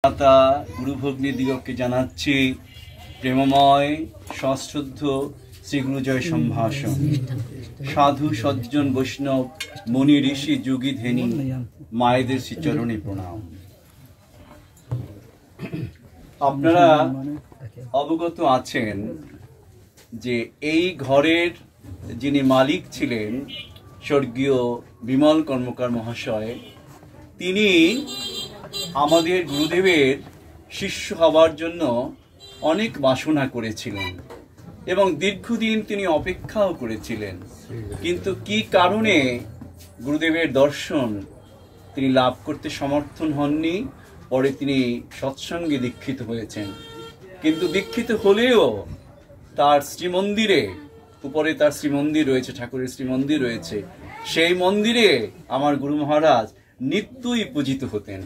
মাতা গুরুভগ্নী দিগকে জানাচ্ছি প্রেমময় সশ্রদ্ধ শ্রীগুরু জয় সম্ভাষণ। সাধু সজ্জন বৈষ্ণব মুনি ঋষি যোগী ধেনী মায়েদের শ্রীচরণে প্রণাম। আপনারা অবগত আছেন যে এই ঘরের যিনি মালিক ছিলেন স্বর্গীয় বিমল কর্মকার মহাশয়, তিনি আমাদের গুরুদেবের শিষ্য হবার জন্য অনেক বাসনা করেছিলেন এবং দীর্ঘদিন তিনি অপেক্ষাও করেছিলেন, কিন্তু কি কারণে গুরুদেবের দর্শন তিনি লাভ করতে সমর্থন হননি। পরে তিনি সৎসঙ্গে দীক্ষিত হয়েছেন, কিন্তু দীক্ষিত হলেও তার শ্রীমন্দিরে, উপরে তার শ্রীমন্দির রয়েছে, ঠাকুরের শ্রীমন্দির রয়েছে, সেই মন্দিরে আমার গুরু মহারাজ নিত্যই পূজিত হতেন।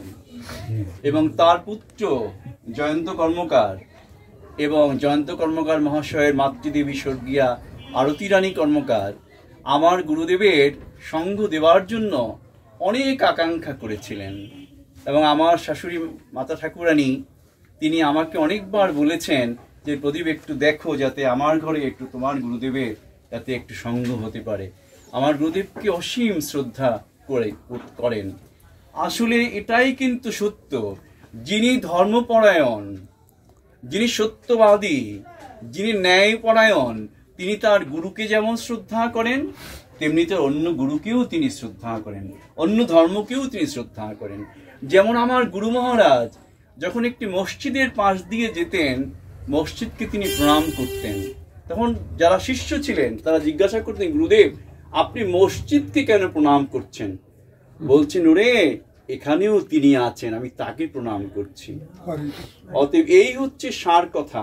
এবং তার পুত্র জয়ন্ত কর্মকার এবং জয়ন্ত কর্মকার মহাশয়ের মাতৃদেবী স্বর্গীয়া আরতি রানী কর্মকার আমার গুরুদেবের সঙ্গ দেওয়ার জন্য অনেক আকাঙ্ক্ষা করেছিলেন। এবং আমার শাশুড়ি মাতা ঠাকুরানী তিনি আমাকে অনেকবার বলেছেন যে প্রদীপ একটু দেখো, যাতে আমার ঘরে একটু তোমার গুরুদেবের যাতে একটু সঙ্গ হতে পারে। আমার গুরুদেবকে অসীম শ্রদ্ধা করেন। আসলে এটাই কিন্তু সত্য, যিনি ধর্মপরায়ণ, যিনি সত্যবাদী, যিনি ন্যায়পরায়ণ, তিনি তার গুরুকে যেমন শ্রদ্ধা করেন তেমনি তার অন্য গুরুকেও তিনি শ্রদ্ধা করেন, অন্য ধর্মকেও তিনি শ্রদ্ধা করেন। যেমন আমার গুরু মহারাজ যখন একটি মসজিদের পাশ দিয়ে যেতেন, মসজিদকে তিনি প্রণাম করতেন। তখন যারা শিষ্য ছিলেন তারা জিজ্ঞাসা করতেন, গুরুদেব আপনি মসজিদকে কেন প্রণাম করছেন? বলছেন, ওরে এখানেও তিনি আছেন, আমি তাকে প্রণাম করছি। অতএব এই হচ্ছে সার কথা।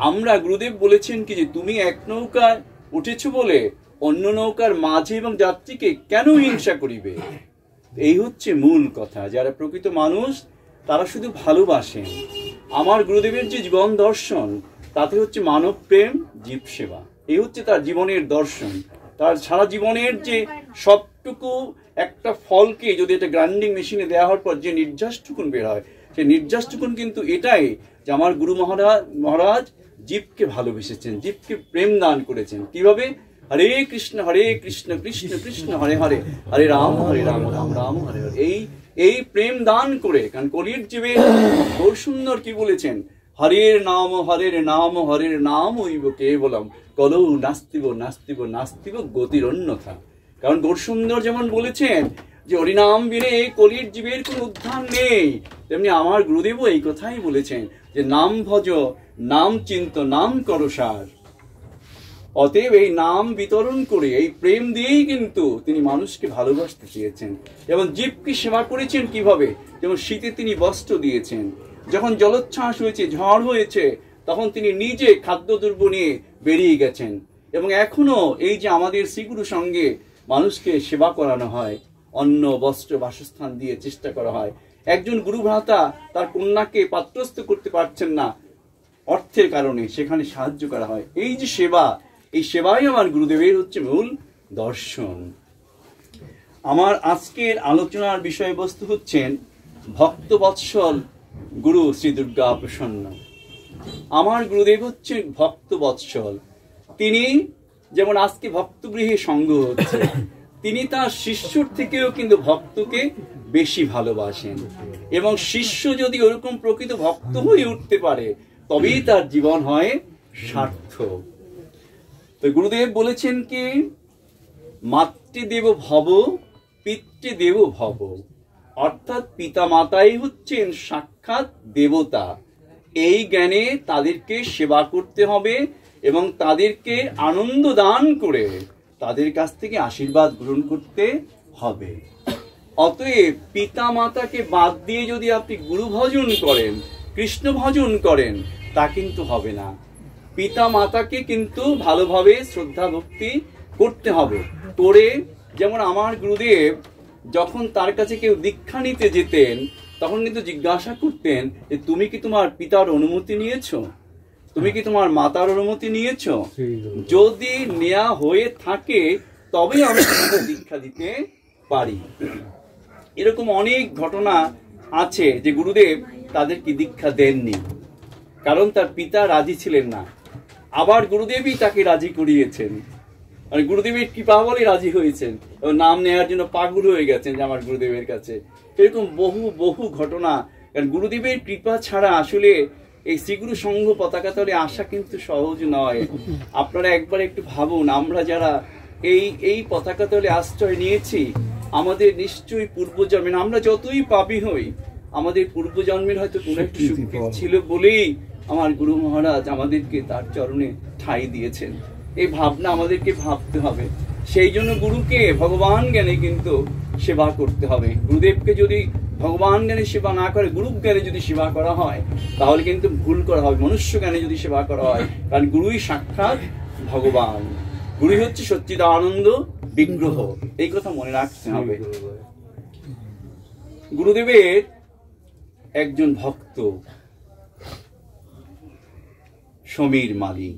আমরা গুরুদেব বলেছেন কি যে তুমি এক নৌকায় উঠেছ বলে অন্য নৌকার মাঝি এবং যাত্রীকে কেন হিংসা করিবে। এই হচ্ছে মূল কথা। যারা প্রকৃত মানুষ তারা শুধু ভালোবাসেন। আমার গুরুদেবের যে জীবন দর্শন তাতে হচ্ছে মানব প্রেম, জীব সেবা, এই হচ্ছে তার জীবনের দর্শন। তার সারা জীবনের যে সবটুকু একটা ফলকে যদি একটা গ্রাইন্ডিং মেশিনে দেওয়া হওয়ার পর যে নির্যাসটুকুন বের হয়, সেই নির্যাসটুকুন কিন্তু এটাই যে আমার গুরু মহারাজ জীবকে ভালোবেসেছেন, জীবকে প্রেম দান করেছেন। কিভাবে? হরে কৃষ্ণ কৃষ্ণ কৃষ্ণ হরে হরে, হরে রাম রাম রাম হরে হরে। এই প্রেম দান করে, কারণ কলির জীবে গৌরসুন্দর কি বলেছেন? হরের নাম হইব কেবলম কলৌ নাস্তিব নাস্তিব নাস্তিব গতির অন্যথা। কারণ গৌরসুন্দর যেমন বলেছেন যে হরিনাম বিনে কলির জীবের কোনো উদ্ধার নেই, তেমনি আমার গুরুদেবও এই কথাই বলেছেন যে নাম ভজ, নাম চিন্ত, নাম করসার। অতএব এই নাম বিতরণ করে এই প্রেম দিয়েই কিন্তু তিনি মানুষকে ভালোবাসতে চেয়েছেন। এবং জীবকে সেবা করেছেন কিভাবে? যেমন শীতে তিনি বস্ত্র দিয়েছেন, যখন জলোচ্ছ্বাস হয়েছে, ঝড় হয়েছে, তখন তিনি নিজে খাদ্যদ্রব্য নিয়ে বেরিয়ে গেছেন। এবং এখনো এই যে আমাদের শ্রীগুরু সঙ্গে মানুষকে সেবা করানো হয়, অন্ন বস্ত্র বাসস্থান দিয়ে চেষ্টা করা হয়। একজন গুরু ভ্রাতা তার কন্যাকে পাত্রস্থ করতে পারছেন না অর্থের কারণে, সেখানে সাহায্য করা হয়। এই যে সেবা, এই সেবাই আমার গুরুদেবের হচ্ছে মূল দর্শন। আমার আজকের আলোচনার বিষয়বস্তু হচ্ছেন ভক্তবৎসল গুরু শ্রী দুর্গা প্রসন্ন। আমার গুরুদেব হচ্ছে ভক্তবৎসল। তিনি যেমন আজকে ভক্তগৃহে সঙ্গ হচ্ছে, তিনি তার শিষ্যর থেকেও কিন্তু ভক্তকে বেশি ভালোবাসেন। এবং শিষ্য যদি ওরকম প্রকৃত ভক্ত হয়ে উঠতে পারে তবেই তার জীবন হয় সার্থক। তো গুরুদেব বলেছেন কি, মাতৃদেব ভব পিতৃদেব ভব, অর্থাৎ পিতা মাতাই হচ্ছেন সাক্ষাৎ দেবতা। এই জ্ঞানে তাদেরকে সেবা করতে হবে এবং তাদেরকে আনন্দ দান করে তাদের কাছ থেকে আশীর্বাদ গ্রহণ করতে হবে। অতএব পিতা মাতাকে বাদ দিয়ে যদি আপনি গুরু ভজন করেন, কৃষ্ণ ভজন করেন, তা কিন্তু হবে না। পিতা মাতাকে কিন্তু ভালোভাবে শ্রদ্ধা ভক্তি করতে হবে। করে যেমন আমার গুরুদেব যখন তার কাছে কেউ দীক্ষা নিতে যেতেন তখন কিন্তু জিজ্ঞাসা করতেন যে তুমি কি তোমার পিতার অনুমতি নিয়েছো, তুমি কি তোমার মাতার অনুমতি নিয়েছো? যদি নেওয়া হয়ে থাকে তবে আমি তোমাকে দীক্ষা দিতে পারি। এরকম অনেক ঘটনা আছে যে গুরুদেব তাদেরকে দীক্ষা দেননি, কারণ তার পিতা রাজি ছিলেন না। আবার গুরুদেবই তাকে রাজি করিয়েছেন, মানে গুরুদেবের কৃপা বলে রাজি হয়েছেন, নাম নেওয়ার জন্য পাগল হয়ে গেছেন যে আমার গুরুদেবের কাছে। এরকম বহু বহু ঘটনা। কারণ গুরুদেবের কৃপা ছাড়া আসলে এই শ্রীগুরু সংঘ পতাকা তলে আসা কিন্তু সহজ নয়। আপনারা একবার একটু ভাবুন, আমরা যারা এই পতাকা তলে আশ্রয় নিয়েছি, আমাদের নিশ্চয়ই পূর্বজন্মের, আমরা যতই পাপী হই, আমাদের পূর্বজন্মের হয়তো কোনো একটু সুকৃত ছিল বলেই আমার গুরু মহারাজ আমাদেরকে তার চরণে ঠাঁই দিয়েছেন। এই ভাবনা আমাদেরকে ভাবতে হবে। সেই জন্য গুরুকে ভগবান জ্ঞানে কিন্তু সেবা করতে হবে। গুরুদেবকে যদি ভগবান জ্ঞানে সেবা না করে, গুরু জ্ঞানে যদি সেবা করা হয়, তাহলে কিন্তু ভুল করা হবে। মনুষ্য জ্ঞানে যদি সেবা করা হয়, কারণ গুরুই সাক্ষাৎ ভগবান, গুরুই হচ্ছে সচ্চিদানন্দ বিগ্রহ, এই কথা মনে রাখতে হবে। গুরুদেবের একজন ভক্ত সমীর মালী,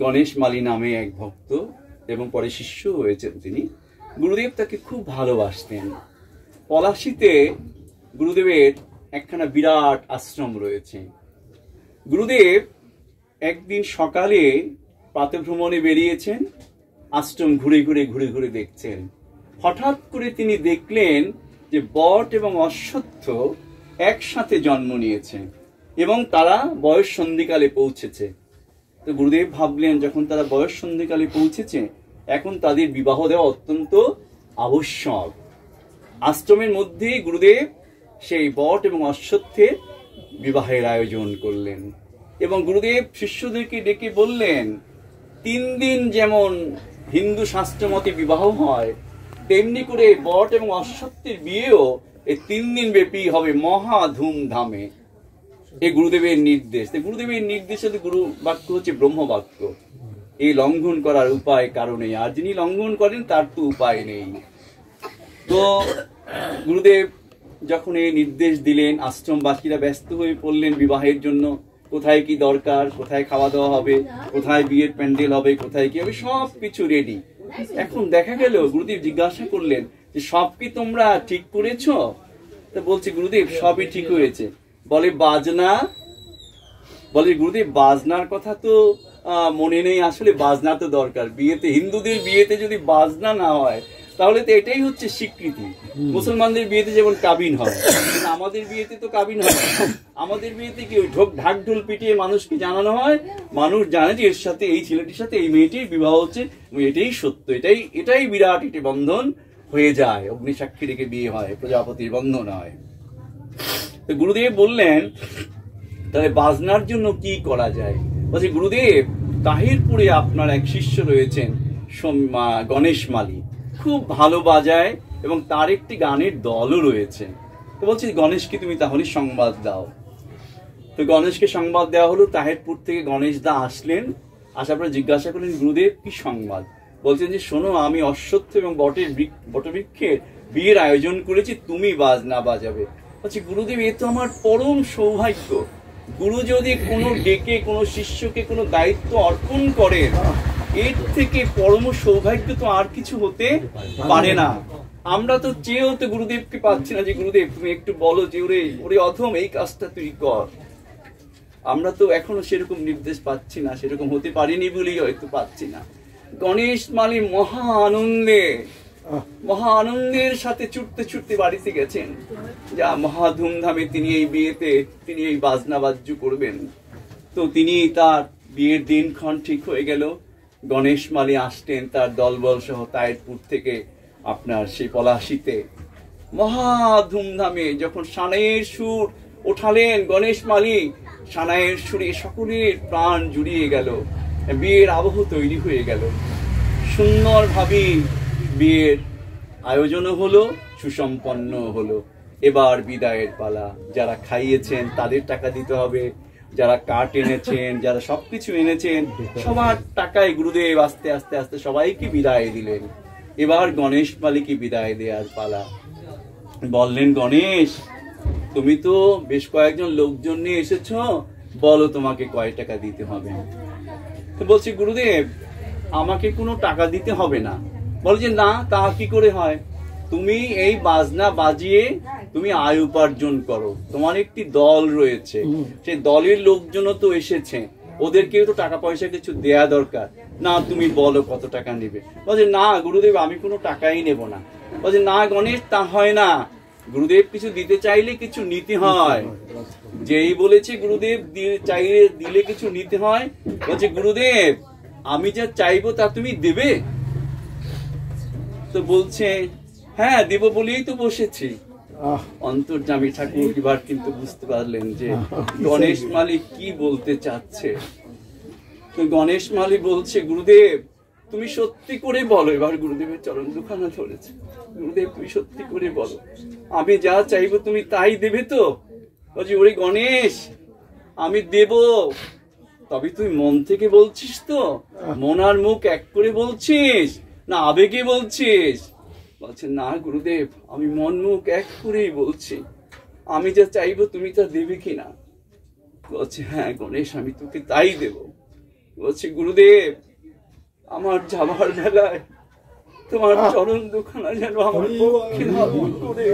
গণেশ মালী নামে এক ভক্ত এবং পরে শিষ্য হয়েছেন তিনি। গুরুদেব তাকে খুব ভালোবাসতেন। পলাশীতে গুরুদেবের একখানা বিরাট আশ্রম রয়েছে। গুরুদেব একদিন সকালে প্রাতঃভ্রমণে বেরিয়েছেন, আশ্রম ঘুরে ঘুরে দেখছেন। হঠাৎ করে তিনি দেখলেন যে বট এবং অশ্বত্থ একসাথে জন্ম নিয়েছে এবং তারা বয়স সন্ধিকালে পৌঁছেছে। তো গুরুদেব ভাবলেন, যখন তারা বয়স সন্ধিকালে পৌঁছেছে, এখন তাদের বিবাহ দেওয়া অত্যন্ত আবশ্যক। আশ্রমের মধ্যে গুরুদেব সেই বট এবং অশ্বত্থের বিবাহের আয়োজন করলেন এবং গুরুদেব শিষ্যদেরকে ডেকে বললেন, 3 দিন যেমন হিন্দু শাস্ত্র মতে বিবাহ হয়, তেমনি করে বট এবং অশ্বত্থের বিয়েও এই 3 দিন ব্যাপী হবে মহা ধুমধামে। এই গুরুদেবের নির্দেশ। গুরুদেবের নির্দেশে গুরু বাক্য হচ্ছে ব্রহ্ম বাক্য। এই লঙ্ঘন করার উপায় কারণে, আর যিনি লঙ্ঘন করেন তার তো উপায় নেই। তো গুরুদেব যখন এই নির্দেশ দিলেন, আশ্রমবাসীরা ব্যস্ত হয়ে পড়লেন বিবাহের জন্য। কোথায় কি দরকার, কোথায় খাওয়া দাওয়া হবে, কোথায় বিয়ের প্যান্ডেল হবে, কোথায় কি হবে, সব কিছু রেডি। এখন দেখা গেল গুরুদেব জিজ্ঞাসা করলেন যে সব কি তোমরা ঠিক করেছো? তা বলছে গুরুদেব সবই ঠিক হয়েছে। বলে বাজনা, বলে গুরুদেব বাজনার কথা তো মনে নেই, আসলে বাজনা তো দরকার। বিয়েতে, হিন্দুদের বিয়েতে যদি বাজনা না হয় তাহলে তো এটাই হচ্ছে স্বীকৃতি। মুসলমানদের বিয়েতে যেমন কাবিন হয়, আমাদের বিয়েতে তো কাবিন হয়। আমাদের বিয়েতে কি ওই ঢাক ঢোল পিটিয়ে মানুষকে জানানো হয়, মানুষ জানে যে এর সাথে, এই ছেলেটির সাথে এই মেয়েটির বিবাহ হচ্ছে, এটাই সত্য, এটাই বিরাট একটি বন্ধন হয়ে যায়। অগ্নিসাক্ষী রেখে বিয়ে হয়, প্রজাপতির বন্ধন হয়। তো গুরুদেব বললেন, তাহলে বাজনার জন্য কি করা যায়? বলছে গুরুদেব, তাহিরপুরে আপনার এক শিষ্য রয়েছেন গণেশ মালী, খুব ভালো বাজায় এবং তার একটি গানের দলও রয়েছে। তো বলছি গণেশকে তুমি তাহলে সংবাদ দাও। তো গণেশকে সংবাদ দেওয়া হলো। তাহিরপুর থেকে গণেশ দা আসলেন, আসার পরে জিজ্ঞাসা করলেন গুরুদেব কি সংবাদ? বলছেন যে শোনো, আমি অশ্বত্থ এবং বটবৃক্ষের বিয়ের আয়োজন করেছি, তুমি বাজনা বাজাবে। বলছি গুরুদেব, এ তো আমার পরম সৌভাগ্য। গুরু যদি কোনো ডেকে কোনো শিষ্যকে কোনো দায়িত্ব অর্পণ করেন, এর থেকে পরম সৌভাগ্য তো আর কিছু হতে পারে না। আমরা তো চেয়েও তো গুরুদেবকে পাচ্ছি না যে গুরুদেব তুমি একটু বলো যে ওরে অধম এই কাজটা তুই কর। আমরা তো এখনো সেরকম নির্দেশ পাচ্ছি না, সেরকম হতে পারিনি বলেই হয়তো পাচ্ছি না। গণেশ মালী মহা আনন্দের সাথে ছুটতে বাড়িতে গেছেন, যা মহা ধুমধামে তিনি এই বিয়েতে, তিনি এই বাজনা বাজ্য করবেন। তো তিনি তার বিয়ের দিনক্ষণ ঠিক হয়ে গেল। গণেশ মালী আসতেন তার দলবল সহ তাহিরপুর থেকে আপনার সেই পলাশীতে। মহা ধুমধামে যখন সানাইয়ের সুর ওঠালেন গণেশ মালী, সানাইয়ের সুরে সকলের প্রাণ জুড়িয়ে গেল, বিয়ের আবহ তৈরি হয়ে গেল। সুন্দরভাবে বিয়ের আয়োজনও হলো, সুসম্পন্ন হলো। এবার বিদায়ের পালা। যারা খাইয়েছেন তাদের টাকা দিতে হবে, যারা কাঠ এনেছেন, যারা সবকিছু এনেছেন, সবার টাকায় গুরুদেব আস্তে আস্তে আস্তে সবাইকে বিদায় দিলেন। এবার গণেশ মালীকে বিদায় দেওয়ার পালা। বললেন, গণেশ তুমি তো বেশ কয়েকজন লোকজন নিয়ে এসেছ, বলো তোমাকে কয় টাকা দিতে হবে? তো বলছি গুরুদেব আমাকে কোনো টাকা দিতে হবে না। বলে যে না, তা কি করে হয়? তুমি এই বাজনা বাজিয়ে তুমি আয় উপার্জন করো, তোমার একটি দল রয়েছে, সেই দলের লোকজনও তো এসেছে, ওদেরকেও তো টাকা পয়সা কিছু দেয়া দরকার, না তুমি বলো কত টাকা নেবে। বলছে না গুরুদেব আমি কোনো টাকাই নেব না। বলছে না গণেশ তা হয় না, গুরুদেব কিছু দিতে চাইলে কিছু নিতে হয়। যেই বলেছে গুরুদেব চাইলে দিলে কিছু নিতে হয়, বলছে গুরুদেব আমি যা চাইবো তা তুমি দেবে? তো বলছে হ্যাঁ দেব বলেই তো বসেছি। অন্তর্যামী ঠাকুর এবার কিন্তু বুঝতে পারলেন যে গণেশ মালিক কি বলতে চাচ্ছে। তো গণেশ মালিক বলছে গুরুদেব তুমি সত্যি করে বলো। এবার গুরুদেবের চরণ দুখানা ধরেছে, গুরুদেব তুমি সত্যি করে বলো, আমি যা চাইবো তুমি তাই দেবে তো? বলছি ওরে গণেশ আমি দেব, তবে তুই মন থেকে বলছিস তো? মন আর মুখ এক করে বলছিস না আবেগে বলছিস? বলছে না গুরুদেব আমি মন মুখ এক করেই বলছি, আমি যা চাইবো তুমি তা দেবে কিনা? বলছে হ্যাঁ গণেশ আমি তোকে তাই দেব। বলছে গুরুদেব আমার যাবার বেলায় তোমার চরণ দুখানা যেন আমার পক্ষে ধারণ করে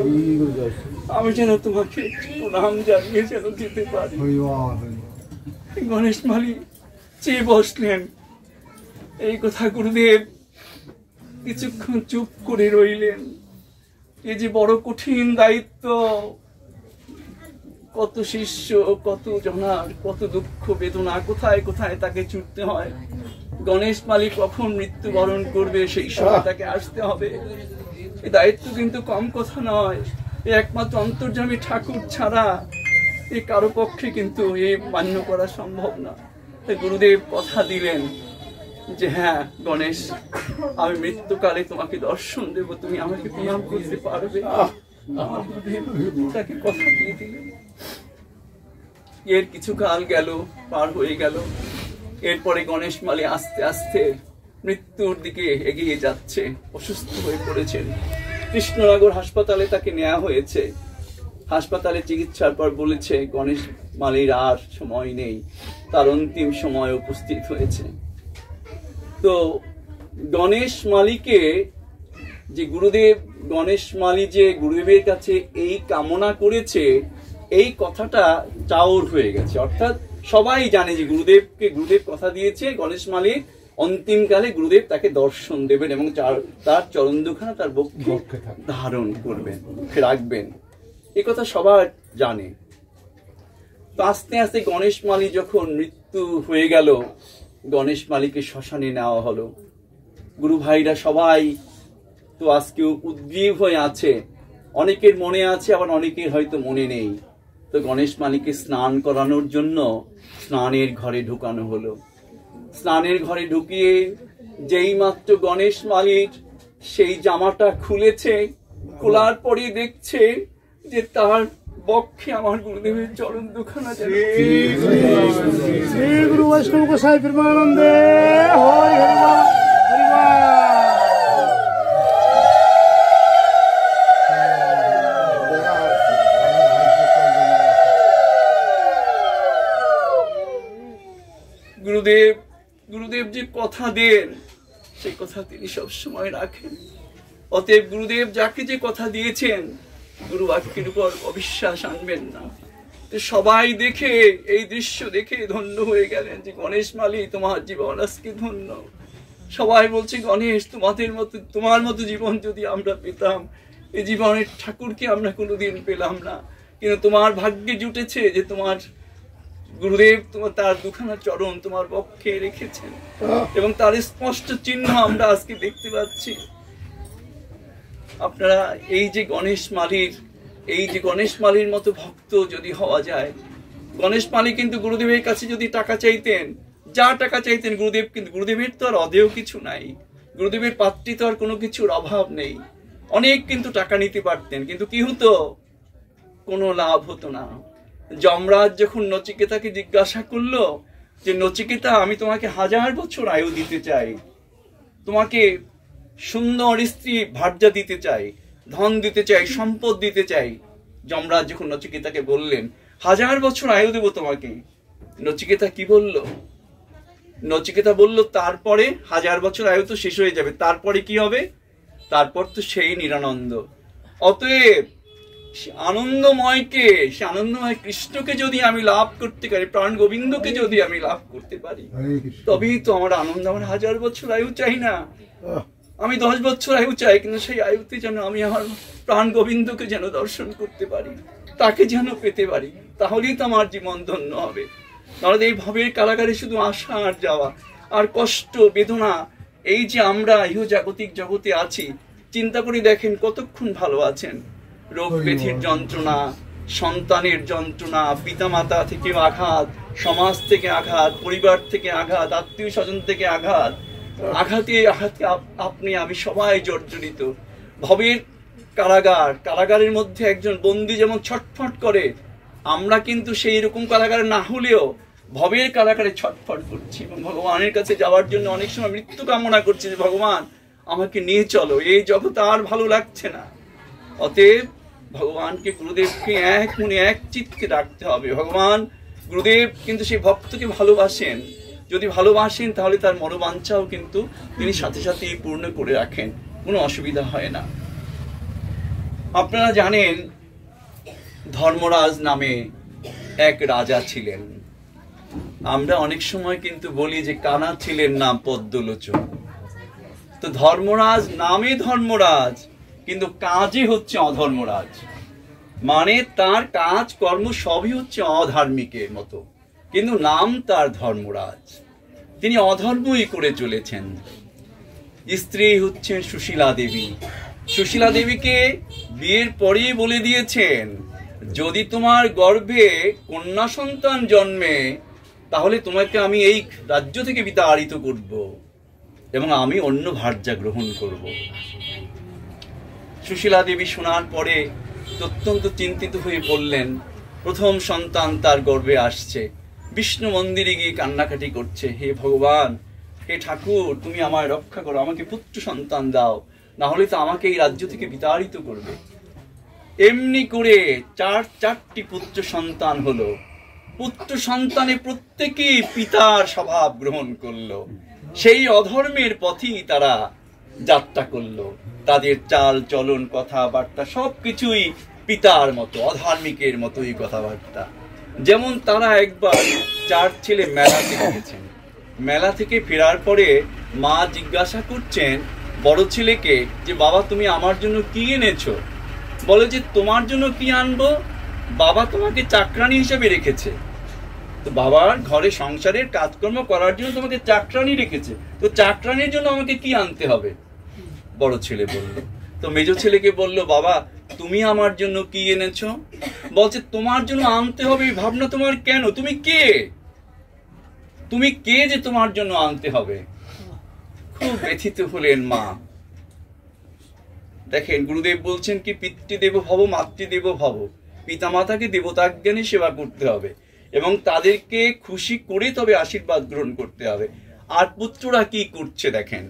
আমি যেন তোমাকে প্রণাম জানিয়ে যেন যেতে পারি। গণেশ মালিক চেয়ে বসলেন। এই কথা গুরুদেব কিছুক্ষণ চুপ করে রইলেন। এই যে বড় কঠিন দায়িত্ব, কত শিষ্য কত জনার কত দুঃখ বেদনা, কোথায় কোথায় তাকে ছুটতে হয়। গণেশ মালিক কখন মৃত্যুবরণ করবে সেই সময় তাকে আসতে হবে। এই দায়িত্ব কিন্তু কম কথা নয়। একমাত্র অন্তর্যামী ঠাকুর ছাড়া এই কারো পক্ষে কিন্তু এ মান্য করা সম্ভব না। গুরুদেব কথা দিলেন যে হ্যাঁ গণেশ আমি মৃত্যুকালে তোমাকে দর্শন দেব, তুমি আমাকে প্রণাম করতে পারবে। তাকে কথা দিয়ে দিলেন। এর কিছু কাল গেল, পার হয়ে গেল। এরপরে গণেশ মালি আস্তে আস্তে মৃত্যুর দিকে এগিয়ে যাচ্ছে, অসুস্থ হয়ে পড়েছেন। কৃষ্ণনগর হাসপাতালে তাকে নেওয়া হয়েছে। হাসপাতালে চিকিৎসার পর বলেছে গণেশ মালির আর সময় নেই, তার অন্তিম সময় উপস্থিত হয়েছে। তো গণেশ মালিকে যে গুরুদেব, গণেশ মালি যে গুরুদেবের কাছে এই কামনা করেছে, এই কথাটা চাউর হয়ে গেছে। অর্থাৎ সবাই জানে যে গুরুদেব কথা দিয়েছে গণেশ মালিক অন্তিমকালে গুরুদেব তাকে দর্শন দেবেন এবং তার চরণ দুখানা তার বক্ষে ধারণ করবেন, রাখবেন। এ কথা সবাই জানে। তো আস্তে আস্তে গণেশ মালি যখন মৃত্যু হয়ে গেল, গণেশ মালিকে শ্মশানে নেওয়া হলো। গুরু ভাইরা সবাই তো আজকেও উদ্গ্রীব হয়ে আছে, অনেকের মনে আছে আবার অনেকের হয়তো মনে নেই। তো গণেশ মালিকে স্নান করানোর জন্য স্নানের ঘরে ঢুকানো হলো। স্নানের ঘরে ঢুকিয়ে যেই মাত্র গণেশ মালিক সেই জামাটা খুলেছে, খোলার পরে দেখছে যে তার বক্ষে আমার গুরুদেবের চরণ দুখানা যেন। শ্রী গুরু বৈষ্ণব গোসাই প্রেমানন্দে হরি হরি গুরুদেব যে কথা দেন সেই কথা তিনি সব সময় রাখেন। অতএব গুরুদেব যাকে যে কথা দিয়েছেন গুরু বাক্যের উপর অবিশ্বাস আনবেন না। তো সবাই দেখে এই দৃশ্য দেখে ধন্য হয়ে গেলেন যে গণেশ মালি তোমার জীবন আজকে ধন্য। সবাই বলছে গণেশ তোমার মতো জীবন যদি আমরা পেতাম, এই জীবনের ঠাকুরকে আমরা কোনোদিন পেলাম না, কিন্তু তোমার ভাগ্যে জুটেছে যে তোমার গুরুদেব তার দুখানা চরণ তোমার পক্ষে রেখেছেন এবং তার স্পষ্ট চিহ্ন আমরা আজকে দেখতে পাচ্ছি। আপনারা এই যে গণেশ মালির মতো ভক্ত যদি হওয়া যায়, গণেশ মালি কিন্তু গুরুদেবের কাছে যদি টাকা চাইতেন, যা টাকা চাইতেন গুরুদেব, কিন্তু গুরুদেবের তো আর অদেয় কিছু নাই, গুরুদেবের পাত্রী তো আর কোনো কিছুর অভাব নেই। অনেক কিন্তু টাকা নিতে পারতেন, কিন্তু কি হতো? কোনো লাভ হতো না। যমরাজ যখন নচিকেতাকে জিজ্ঞাসা করলো যে নচিকেতা আমি তোমাকে 1000 বছর আয়ু দিতে চাই, তোমাকে সুন্দর স্ত্রী ভার্যা দিতে চাই, ধন দিতে চাই, সম্পদ দিতে চাই। যমরাজ যখন নচিকেতাকে বললেন 1000 বছর আয়ু দেব তোমাকে, নচিকেতা কি বলল? নচিকেতা বলল তারপরে 1000 বছর আয়ু তো শেষ হয়ে যাবে, তারপরে কি হবে? তারপর তো সেই নিরানন্দ। অতএব আনন্দময়কে, সে আনন্দময় কৃষ্ণকে যদি আমি লাভ করতে পারি, প্রাণ গোবিন্দকে যদি আমি লাভ করতে পারি, তবেই তো আমার আনন্দ। আমার 1000 বছর আয়ু চাই না, আমি 10 বছর আয়ু চাই, কিন্তু সেই আয়ুতে যেন আমি আমার প্রাণ গোবিন্দকে যেন দর্শন করতে পারি, তাকে যেন পেতে পারি, তাহলেই তো আমার জীবন ধন্য হবে। তাহলে এই ভাবের কারাগারে শুধু আসা আর যাওয়া, আর কষ্ট বেদনা, এই যে আমরা ইহ জাগতিক জগতে আছি, চিন্তা করে দেখেন কতক্ষণ ভালো আছেন। রোগ ব্যাধির যন্ত্রণা, সন্তানের যন্ত্রণা, পিতামাতা থেকে আঘাত, সমাজ থেকে আঘাত, পরিবার থেকে আঘাত, আত্মীয় স্বজন থেকে আঘাত, আঘাতে আঘাতে আপনি আমি সবাই জর্জরিত। ভবের কারাগার, কারাগারের মধ্যে একজন বন্দী যেমন ছটফট করে, আমরা কিন্তু সেই রকম কারাগারে না হলেও ভবের কারাগারে ছটফট করছি এবং ভগবানের কাছে যাওয়ার জন্য অনেক সময় মৃত্যু কামনা করছি যে ভগবান আমাকে নিয়ে চলো, এই জগৎ আর ভালো লাগছে না। অতএব ভগবানকে, গুরুদেবকে এক মনে এক চিত্তে রাখতে হবে। ভগবান গুরুদেব কিন্তু সেই ভক্তকে ভালোবাসেন, যদি ভালোবাসেন তাহলে তার মনোবাঞ্ছাও কিন্তু তিনি সাথে সাথেই পূর্ণ করে রাখেন, কোনো অসুবিধা হয় না। আপনারা জানেন ধর্মরাজ নামে এক রাজা ছিলেন। আমরা অনেক সময় কিন্তু বলি যে কানা ছিলেন নাম পদ্মলোচন। তো ধর্মরাজ নামে ধর্মরাজ, কিন্তু কাজে হচ্ছে অধর্মরাজ। মানে তার কাজ কর্ম সবই হচ্ছে অধার্মিকের মতো, কিন্তু নাম তার ধর্মরাজ। তিনি অধর্মই করে চলেছেন। স্ত্রী হচ্ছেন সুশীলা দেবী। সুশীলা দেবীকে বিয়ের পরেই বলে দিয়েছেন, যদি তোমার গর্ভে কন্যা সন্তান জন্মে তাহলে তোমাকে আমি এই রাজ্য থেকে বিতাড়িত করব এবং আমি অন্য ভার্যা গ্রহণ করব। সুশীলা দেবী শোনার পরে অত্যন্ত চিন্তিত হয়ে পড়লেন। প্রথম সন্তান তার গর্ভে আসছে, বিষ্ণু মন্দিরে গিয়ে কান্নাকাটি করছে, হে ভগবান, হে ঠাকুর, তুমি আমায় রক্ষা করো, আমাকে পুত্র সন্তান দাও, না হলে তো আমাকে এই রাজ্য থেকে বিতাড়িত করবে। এমনি করে চারটি পুত্র সন্তান হলো। পুত্র সন্তানে প্রত্যেকেই পিতার স্বভাব গ্রহণ করলো, সেই অধর্মের পথেই তারা যাত্রা করলো। তাদের চাল চলন কথাবার্তা সবকিছুই পিতার মতো, অধার্মিকের মতোই কথাবার্তা। যেমন তারা একবার 4 ছেলে মেলা থেকে গেছেন, মেলা থেকে ফেরার পরে মা জিজ্ঞাসা করছেন বড় ছেলেকে যে বাবা তুমি আমার জন্য কি এনেছো? বলে যে তোমার জন্য কি আনবো, বাবা তোমাকে চাকরানি হিসেবে রেখেছে, তো বাবার ঘরে সংসারের কাজকর্ম করার জন্য তোমাকে চাকরানি রেখেছে, তো চাকরানির জন্য আমাকে কি আনতে হবে? বড় ছেলে বলল। তো মেজ ছেলেকে বলল, বাবা তুমি আমার জন্য কি এনেছো? বলছে তোমার জন্য আনতে হবে ভাবনা তোমার কেন? তুমি কে? তুমি কে যে তোমার জন্য আনতে হবে? খুব ব্যথিত হলেন মা। দেখেন গুরুদেব বলছেন কি, পিতৃদেব ভব মাতৃদেব ভব, পিতামাতাকে দেবতাজ্ঞানে সেবা করতে হবে এবং তাদেরকে খুশি করে তবে আশীর্বাদ গ্রহণ করতে হবে। আর পুত্ররা কি করছে দেখেন।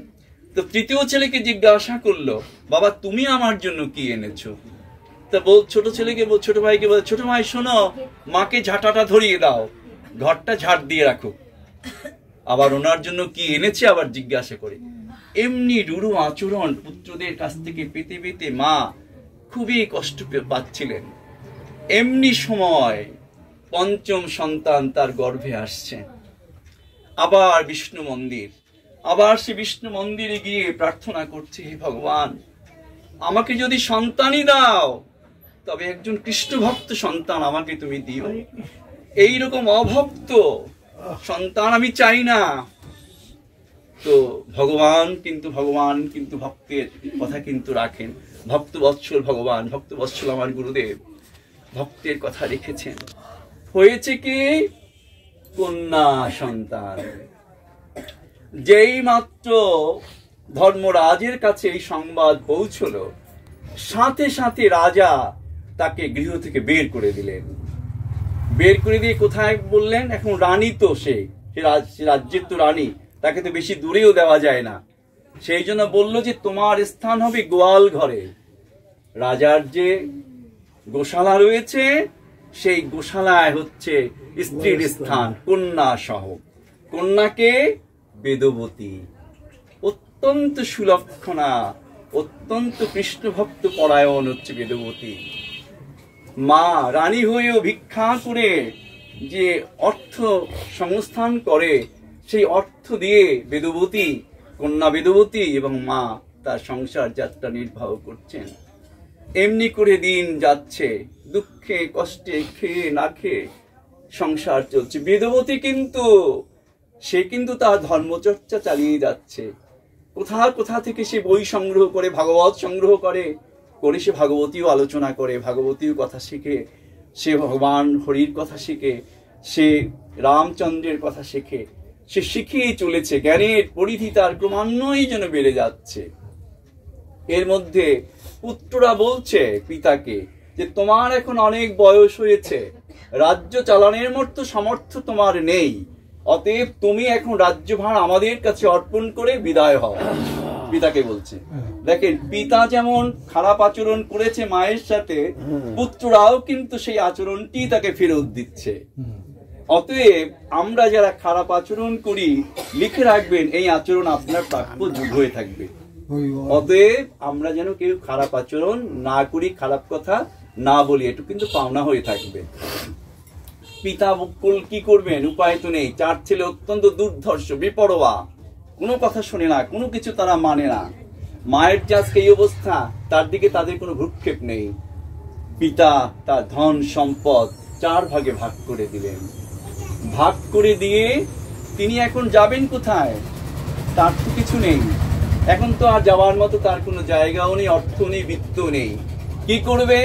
তো তৃতীয় ছেলেকে জিজ্ঞাসা করলো, বাবা তুমি আমার জন্য কি এনেছো? তা ছোট ছেলেকে ছোট ভাইকে বল, ছোট ভাই শোনো, মাকে ঝাঁটাটা ধরিয়ে দাও, ঘরটা ঝাড় দিয়ে রাখো। আবার ওনার জন্য কি এনেছে আবার জিজ্ঞাসা করে। এমনি রূঢ় আচরণ পুত্রদের কাছ থেকে পেতে পেতে মা খুবই কষ্ট পাচ্ছিলেন। এমনি সময় পঞ্চম সন্তান তার গর্ভে আসছে। আবার বিষ্ণু মন্দির, আবার সে বিষ্ণু মন্দিরে গিয়ে প্রার্থনা করছে, হে ভগবান আমাকে যদি সন্তানই দাও তবে একজন কৃষ্ণ ভক্ত সন্তান আমাকে তুমি দিও, এইরকম অভক্ত সন্তান আমি চাই না। তো ভগবান কিন্তু ভক্তের কথা কিন্তু রাখেন। ভক্ত বৎসল ভগবান, ভক্ত বৎসল আমার গুরুদেব ভক্তের কথা রেখেছেন। হয়েছে কি, কন্যা সন্তান। যেই মাত্র ধর্মরাজের কাছে এই সংবাদ পৌঁছলো, সাথে সাথে রাজা তাকে গৃহ থেকে বের করে দিলেন। বের করে দিয়ে কোথায় বললেন, এখন রানী তো সে রাজ্যের তো রানী, তাকে তো বেশি দূরেও দেওয়া যায় না। সেই জন্য বললো যে তোমার স্থান হবে গোয়াল ঘরে। রাজার যে গোশালা রয়েছে সেই গোশালায় হচ্ছে স্ত্রীর স্থান, কন্যা সহ। কন্যাকে বেদবতী, অত্যন্ত সুলক্ষণা, অত্যন্ত কৃষ্ণ ভক্ত পরায়ণ হচ্ছে বেদবতী। মা রানী হয়েও ভিক্ষা করে যে অর্থ সংস্থান করে, সেই অর্থ দিয়ে বেদবতী, কন্যা বেদবতী এবং মা তার সংসার যাত্রা নির্বাহ করছেন। এমনি করে দিন যাচ্ছে, দুঃখে কষ্টে খেয়ে না খেয়ে সংসার চলছে। বেদবতী কিন্তু সে কিন্তু তার ধর্মচর্চা চালিয়ে যাচ্ছে। কোথা থেকে সে বই সংগ্রহ করে, ভাগবত সংগ্রহ করে সে ভাগবতীও আলোচনা করে, ভাগবতীও কথা শিখে, সে ভগবান হরির কথা শিখে, সে রামচন্দ্রের কথা শিখে, সে শিখিয়ে চলেছে। জ্ঞানের পরিধি তার ক্রমান্বয়ে যেন বেড়ে যাচ্ছে। এর মধ্যে পুত্ররা বলছে পিতাকে যে তোমার এখন অনেক বয়স হয়েছে, রাজ্য চালানোর মতো সামর্থ্য তোমার নেই, অতএব তুমি এখন রাজ্যভার আমাদের কাছে অর্পণ করে বিদায় হও। পিতাকে বলছে। দেখেন, পিতা যেমন খারাপ আচরণ করেছে মায়ের সাথে, পুত্ররাও কিন্তু সেই আচরণটি তাকে ফেরত দিচ্ছে। অতএব আমরা যারা খারাপ আচরণ করি, লিখে রাখবেন এই আচরণ আপনার প্রাপ্য যোগ হয়ে থাকবে। অতএব আমরা যেন কেউ খারাপ আচরণ না করি, খারাপ কথা না বলি, এটু কিন্তু পাওনা হয়ে থাকবে। পিতা কি করবেন, উপায় তো নেই। চার ছেলে অত্যন্ত দুর্ধর্ষ, বেপরোয়া, কোনো কথা শোনে না, কোনো কিছু তারা মানে না। মায়ের যে আজকে এই অবস্থা, তার দিকে তাদের কোনো ভ্রুক্ষেপ নেই। পিতা তার ধন সম্পদ 4 ভাগে ভাগ করে দিলেন। ভাগ করে দিয়ে তিনি এখন যাবেন কোথায়? তার তো কিছু নেই, এখন তো আর যাওয়ার মতো তার কোনো জায়গাও নেই, অর্থ নেই, বিত্ত নেই। কি করবে?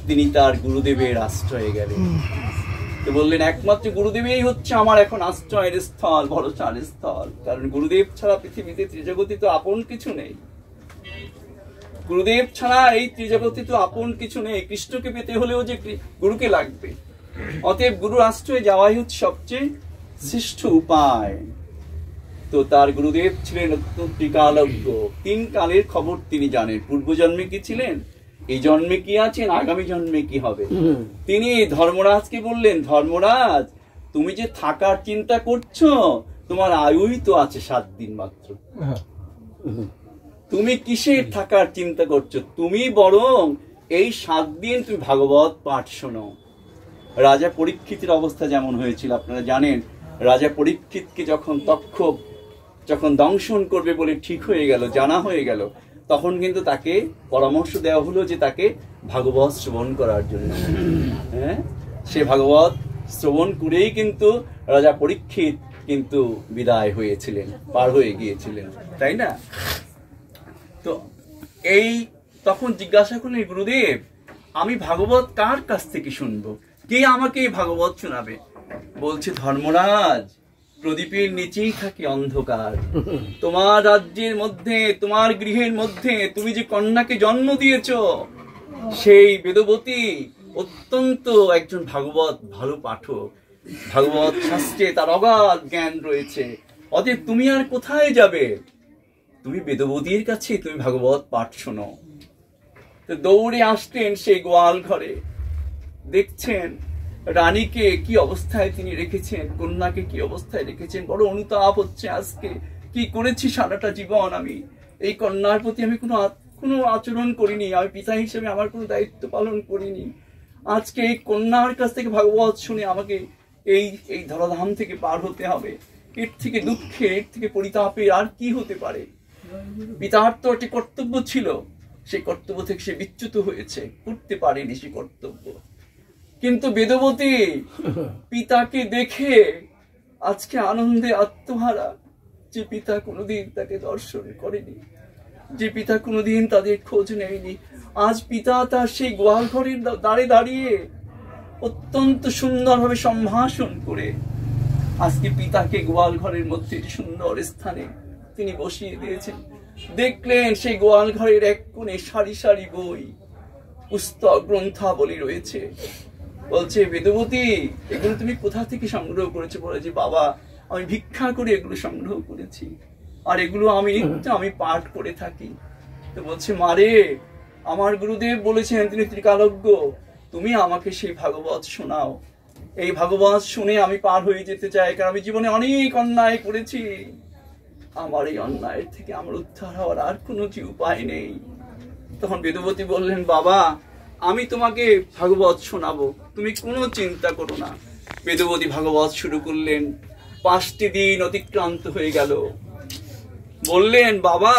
তিনি তার গুরুদেবের আশ্রয়ে গেলেন। তো বললেন, একমাত্র গুরুদেবই হচ্ছে আমার এখন আশ্রয়ের স্থল, ভরসার স্থল। কারণ গুরুদেব ছাড়া পৃথিবীতে ত্রিজগতে তো আপন কিছু নেই। গুরুদেব ছাড়া এই ত্রিজগতে তো আপন কিছু নেই। কৃষ্ণকে পেতে হলেও যে গুরুকে লাগবে। অতএব গুরুর আশ্রয়ে যাওয়াই হচ্ছে সবচেয়ে শ্রেষ্ঠ উপায়। তো তার গুরুদেব ছিলেন অত্যন্ত ত্রিকালজ্ঞ। 3 কালের খবর তিনি জানেন। পূর্বজন্মে কি ছিলেন, এই জন্মে কি আছেন, আগামী জন্মে কি হবে। তিনি ধর্মরাজকে বললেন, ধর্মরাজ, তুমি যে থাকার চিন্তা করছো, তোমার আয়ুই তো আছে 7 দিন মাত্র। তুমি কিসের থাকার চিন্তা করছো? তুমি বরং এই 7 দিন তুমি ভাগবত পাঠ শোনো। রাজা পরীক্ষিতের অবস্থা যেমন হয়েছিল আপনারা জানেন। রাজা পরীক্ষিতকে যখন তক্ষক যখন দংশন করবে বলে ঠিক হয়ে গেল, জানা হয়ে গেল, তখন কিন্তু তাকে পরামর্শ দেওয়া হলো যে তাকে ভাগবত শ্রবণ করার জন্য। হ্যাঁ, সে ভাগবত শ্রবণ করেই কিন্তু রাজা পরীক্ষিত কিন্তু বিদায় হয়েছিলেন, পার হয়ে গিয়েছিলেন, তাই না? তো এই তখন জিজ্ঞাসা করলেন, গুরুদেব, আমি ভাগবত কার কাছ থেকে শুনবো? কে আমাকে এই ভাগবত শোনাবে? বলছে, ধর্মরাজ, প্রদীপের নিচেই থাকে অন্ধকার। তোমার রাজ্যের মধ্যে, তোমার গৃহের মধ্যে তুমি যে কন্যাকে জন্ম দিয়েছ, সেই বেদবতী অত্যন্ত একজন ভাগবত ভালো পাঠক। ভাগবত শাস্ত্রে তার অগাধ জ্ঞান রয়েছে। অতএব তুমি আর কোথায় যাবে? তুমি বেদবতীর কাছে তুমি ভাগবত পাঠ শোনো। তো দৌড়ে আসতেন সেই গোয়াল ঘরে। দেখছেন রানীকে কি অবস্থায় তিনি রেখেছেন, কন্যাকে কি অবস্থায় রেখেছেন। বড় অনুতাপ হচ্ছে আজকে, কি করেছি সারাটা জীবন আমি। এই কন্যার প্রতি আমি কোনো আচরণ করিনি, আমি পিতা হিসেবে আমার কোনো দায়িত্ব পালন করিনি। আজকে এই কন্যার কাছ থেকে ভাগবত শুনে আমাকে এই ধরাধাম থেকে পার হতে হবে। এর থেকে দুঃখের, এর থেকে পরিতাপের আর কি হতে পারে? পিতার তো একটি কর্তব্য ছিল, সেই কর্তব্য থেকে সে বিচ্যুত হয়েছে, করতে পারেনি সে কর্তব্য। কিন্তু বেদবতী পিতাকে দেখে আজকে আনন্দে আত্মহারা। যে পিতা কোনোদিন তাকে দর্শন করেনি, যে পিতা কোনোদিন তাদের খোঁজ নেয়নি, আজ পিতা তার সেই গোয়াল ঘরের দ্বারে দাঁড়িয়ে অত্যন্ত সুন্দরভাবে সম্ভাষণ করে আজকে পিতাকে গোয়াল ঘরের মধ্যে সুন্দর স্থানে তিনি বসিয়ে দিয়েছেন। দেখলেন সেই গোয়াল ঘরের এক কোণে সারি সারি বই, পুস্তক, গ্রন্থাবলী রয়েছে। বলছে, বেদবতী, এগুলো তুমি কোথা থেকে সংগ্রহ করেছো? বলেছে, বাবা, আমি ভিক্ষা করে এগুলো সংগ্রহ করেছি, আর এগুলো আমি পাঠ করে থাকি। তো বলছে, মারে, আমার গুরুদেব বলেছেন, তিনি ত্রিকালজ্ঞ, তুমি আমাকে সেই ভাগবত শোনাও। এই ভাগবত শুনে আমি পার হয়ে যেতে চাই, কারণ আমি জীবনে অনেক অন্যায় করেছি। আমার এই অন্যায়ের থেকে আমার উদ্ধার হওয়ার আর কোনো যে উপায় নেই। তখন বেদবতী বললেন, বাবা আমি তোমাকে ভাগবত শোনাবো, তুমি কোনো চিন্তা করো না। বেদবতী ভাগবত শুরু করলেন। 5টি দিন অতিক্রান্ত হয়ে গেল। বললেন, বাবা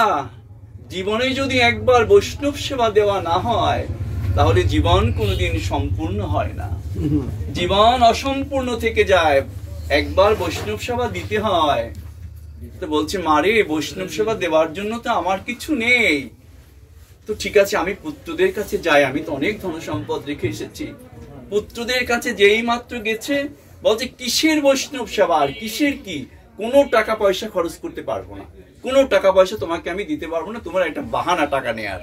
জীবনে যদি একবার বৈষ্ণব সেবা দেওয়া না হয় তাহলে জীবন কোনোদিন সম্পূর্ণ হয় না, জীবন অসম্পূর্ণ থেকে যায়, একবার বৈষ্ণব সেবা দিতে হয়। তো বলছে, মারে বৈষ্ণব সেবা দেওয়ার জন্য তো আমার কিছু নেই। তো ঠিক আছে, আমি পুত্রদের কাছে যাই, আমি তো অনেক ধন সম্পদ রেখে এসেছি। পুত্রদের কাছে যেই মাত্র গেছে, বলছে কিসের বৈষ্ণব সেবা, আর কিসের কি, কোনো টাকা পয়সা খরচ করতে পারবো না, কোনো টাকা পয়সা তোমাকে আমি দিতে পারবো না, তোমার একটা বাহানা টাকা নেয়ার।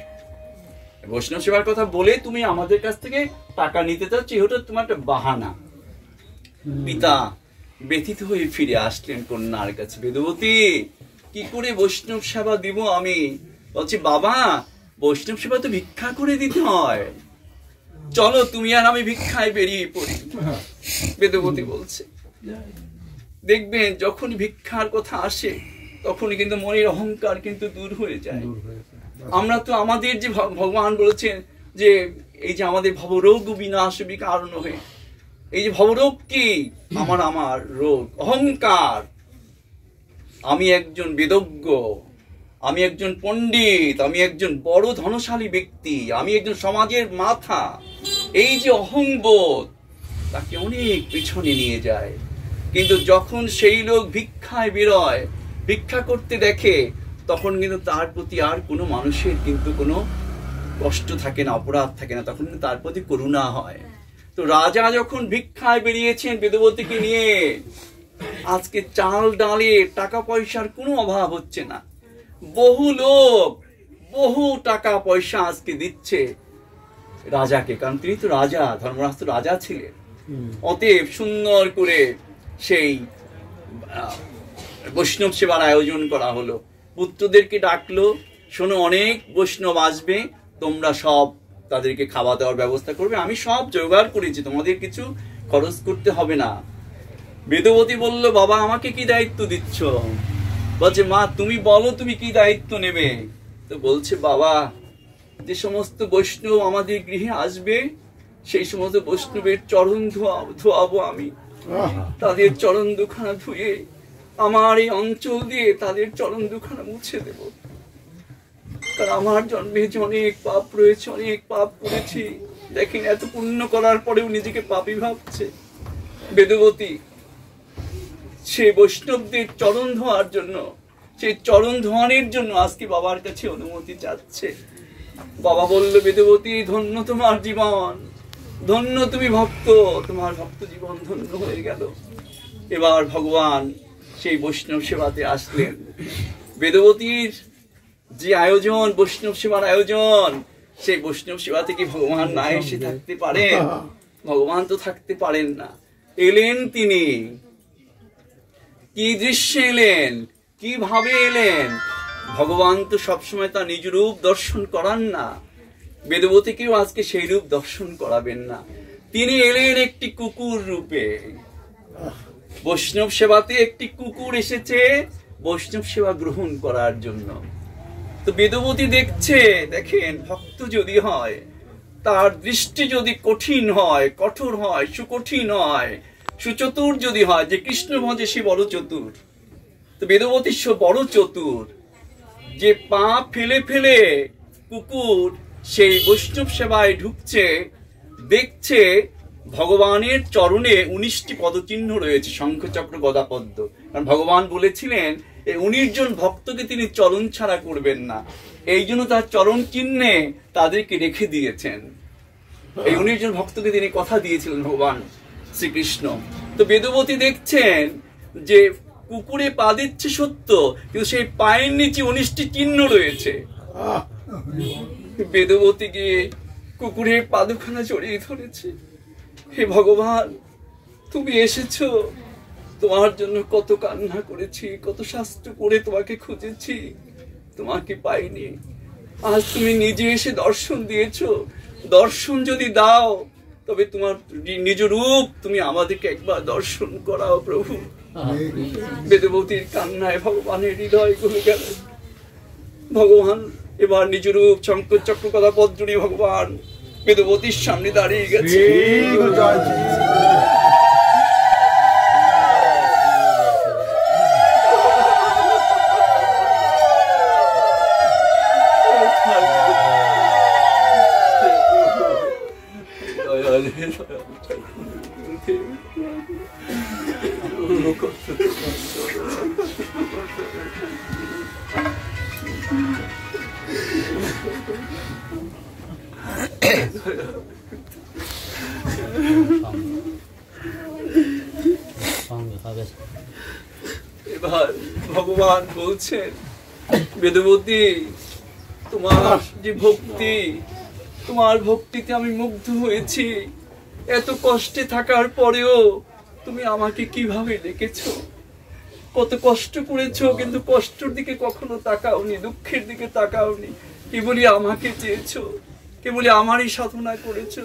বৈষ্ণব সেবার কথা বলে তুমি আমাদের কাছ থেকে টাকা নিতে চাচ্ছ, ওটা তোমার একটা বাহানা। পিতা ব্যথিত হয়ে ফিরে আসলেন কন্যার কাছে। বেদবতী কি করে বৈষ্ণব সেবা দিব আমি? বলছে, বাবা বৈষ্ণব সেবা তো ভিক্ষা করে দিতে হয়, চলো তুমি আর আমি ভিক্ষায় বেরিয়ে পড়ি। বেদবতী বলছে, দেখবেন যখন ভিক্ষার কথা আসে তখনই কিন্তু মনের অহংকার কিন্তু দূর হয়ে যায়। আমরা তো আমাদের যে ভগবান বলেছেন যে এই যে আমাদের ভবরোগ বিনাশ বিকারণ হয়ে, এই যে ভবরোগ কি, আমার রোগ অহংকার। আমি একজন বেদজ্ঞ, আমি একজন পণ্ডিত, আমি একজন বড় ধনশালী ব্যক্তি, আমি একজন সমাজের মাথা, এই যে অহংবোধ তাকে অনেক পিছনে নিয়ে যায়। কিন্তু যখন সেই লোক ভিক্ষায় বেরোয়, ভিক্ষা করতে দেখে, তখন কিন্তু তার প্রতি আর কোনো মানুষের কিন্তু কোনো কষ্ট থাকে না, অপরাধ থাকে না, তখন কিন্তু তার প্রতি করুণা হয়। তো রাজা যখন ভিক্ষায় বেরিয়েছেন বেদবতীকে নিয়ে, আজকে চাল ডালে টাকা পয়সার কোনো অভাব হচ্ছে না, বহু লোক বহু টাকা পয়সা আজকে দিচ্ছে রাজাকে, কারণ তিনি তো রাজা, ধর্মরাজ তো রাজা ছিলেন। অতএব সুন্দর করে সেই বৈষ্ণব সেবার আয়োজন করা হলো। পুত্রদেরকে ডাকলো, শোনো অনেক বৈষ্ণব আসবে, তোমরা সব তাদেরকে খাওয়া দাওয়ার ব্যবস্থা করবে, আমি সব জোগাড় করেছি, তোমাদের কিছু খরচ করতে হবে না। বেদবতী বলল, বাবা আমাকে কি দায়িত্ব দিচ্ছ? বলছে, মা তুমি বলো তুমি কি দায়িত্ব নেবে? তো বলছে, বাবা যে সমস্ত বৈষ্ণব আমাদের গৃহে আসবে সেই সমস্ত বৈষ্ণবের চরণ ধোয়াবো আমি, তাদের চরণ দুখানা ধুয়ে আমার এই অঞ্চল দিয়ে তাদের চরণ দুখানা মুছে দেব। কারণ আমার জন্মে যে অনেক পাপ রয়েছে, অনেক পাপ করেছি, দেখেন এত পুণ্য করার পরেও নিজেকে পাপী ভাবছে। বেদবতী সেই বৈষ্ণবদের চরণ ধোয়ার জন্য, সেই চরণ ধোয়ানোর জন্য আজকে বাবার কাছে অনুমতি চাচ্ছে। বাবা বলল, বেদবতী ধন্য তোমার জীবন, ধন্য তুমি ভক্ত, তোমার ভক্ত জীবন ধন্য হয়ে গেল। এবার ভগবান সেই বৈষ্ণব সেবাতে আসলেন। বেদবতীর যে আয়োজন, বৈষ্ণব সেবার আয়োজন, সেই বৈষ্ণব সেবা থেকে ভগবান না এসে থাকতে পারেন? ভগবান তো থাকতে পারেন না। এলেন তিনি, কি দৃশ্যে এলেন, কিভাবে এলেন? ভগবান তো সবসময় তার নিজ রূপ দর্শন করান না, বেদবতীকেও আজকে সেই রূপ দর্শন করাবেন না। তিনি এলেন একটি কুকুর রূপে। বৈষ্ণব সেবাতে একটি কুকুর এসেছে বৈষ্ণব সেবা গ্রহণ করার জন্য। তো বেদবতী দেখছে, দেখেন ভক্ত যদি হয়, তার দৃষ্টি যদি কঠিন হয়, কঠোর হয়, সুকঠিন হয়, সুচতুর যদি হয়, যে কৃষ্ণ ভজে সে বড় চতুর, তো বেদবতী সে বড় চতুর, যে পা ফেলে ফেলে কুকুর সেই বৈষ্ণব সেবায় ঢুকছে, দেখছে ভগবানের চরণে 19টি পদচিহ্ন রয়েছে, শঙ্খ চক্র গদা পদ্ম। কারণ ভগবান বলেছিলেন এই 19 জন ভক্তকে তিনি চরণ ছাড়া করবেন না, এই জন্য তার চরণ চিহ্নে তাদেরকে রেখে দিয়েছেন। এই 19 জন ভক্তকে তিনি কথা দিয়েছিলেন ভগবান শ্রীকৃষ্ণ। তো বেদবতী দেখছেন যে কুকুরে পা দিচ্ছে সত্য, কিন্তু সেই পায়ের নিচে 19টি চিহ্ন রয়েছে। বেদবতী গিয়ে কুকুরের পাদুখানা জড়িয়ে ধরেছে। হে ভগবান, তুমি এসেছো, তোমার জন্য কত কান্না করেছি, কত শাস্ত্র করে তোমাকে খুঁজেছি, তোমাকে পাইনি। আজ তুমি নিজে এসে দর্শন দিয়েছো, দর্শন যদি দাও তবে তোমার নিজ রূপ তুমি আমাদেরকে একবার দর্শন করাও প্রভু। বেদবতীর কান্নায় ভগবানের হৃদয় গলে গেল। ভগবান এবার নিজ রূপ শঙ্কর চক্র কথা পদ্মনি ভগবান বেদবতীর সামনে দাঁড়িয়ে গেছে। এবার ভগবান বলছেন, বেদবতী তোমার যে ভক্তি, তোমার ভক্তিতে আমি মুগ্ধ হয়েছি। এত কষ্টে থাকার পরেও তুমি আমাকে কিভাবে ডেকেছো, কত কষ্ট করেছো, কিন্তু কষ্টের দিকে কখনো তাকাওনি, দুঃখের দিকে তাকাওনি, কেবলই আমাকে চেয়েছো, কেবলই আমারই সাধনা করেছো।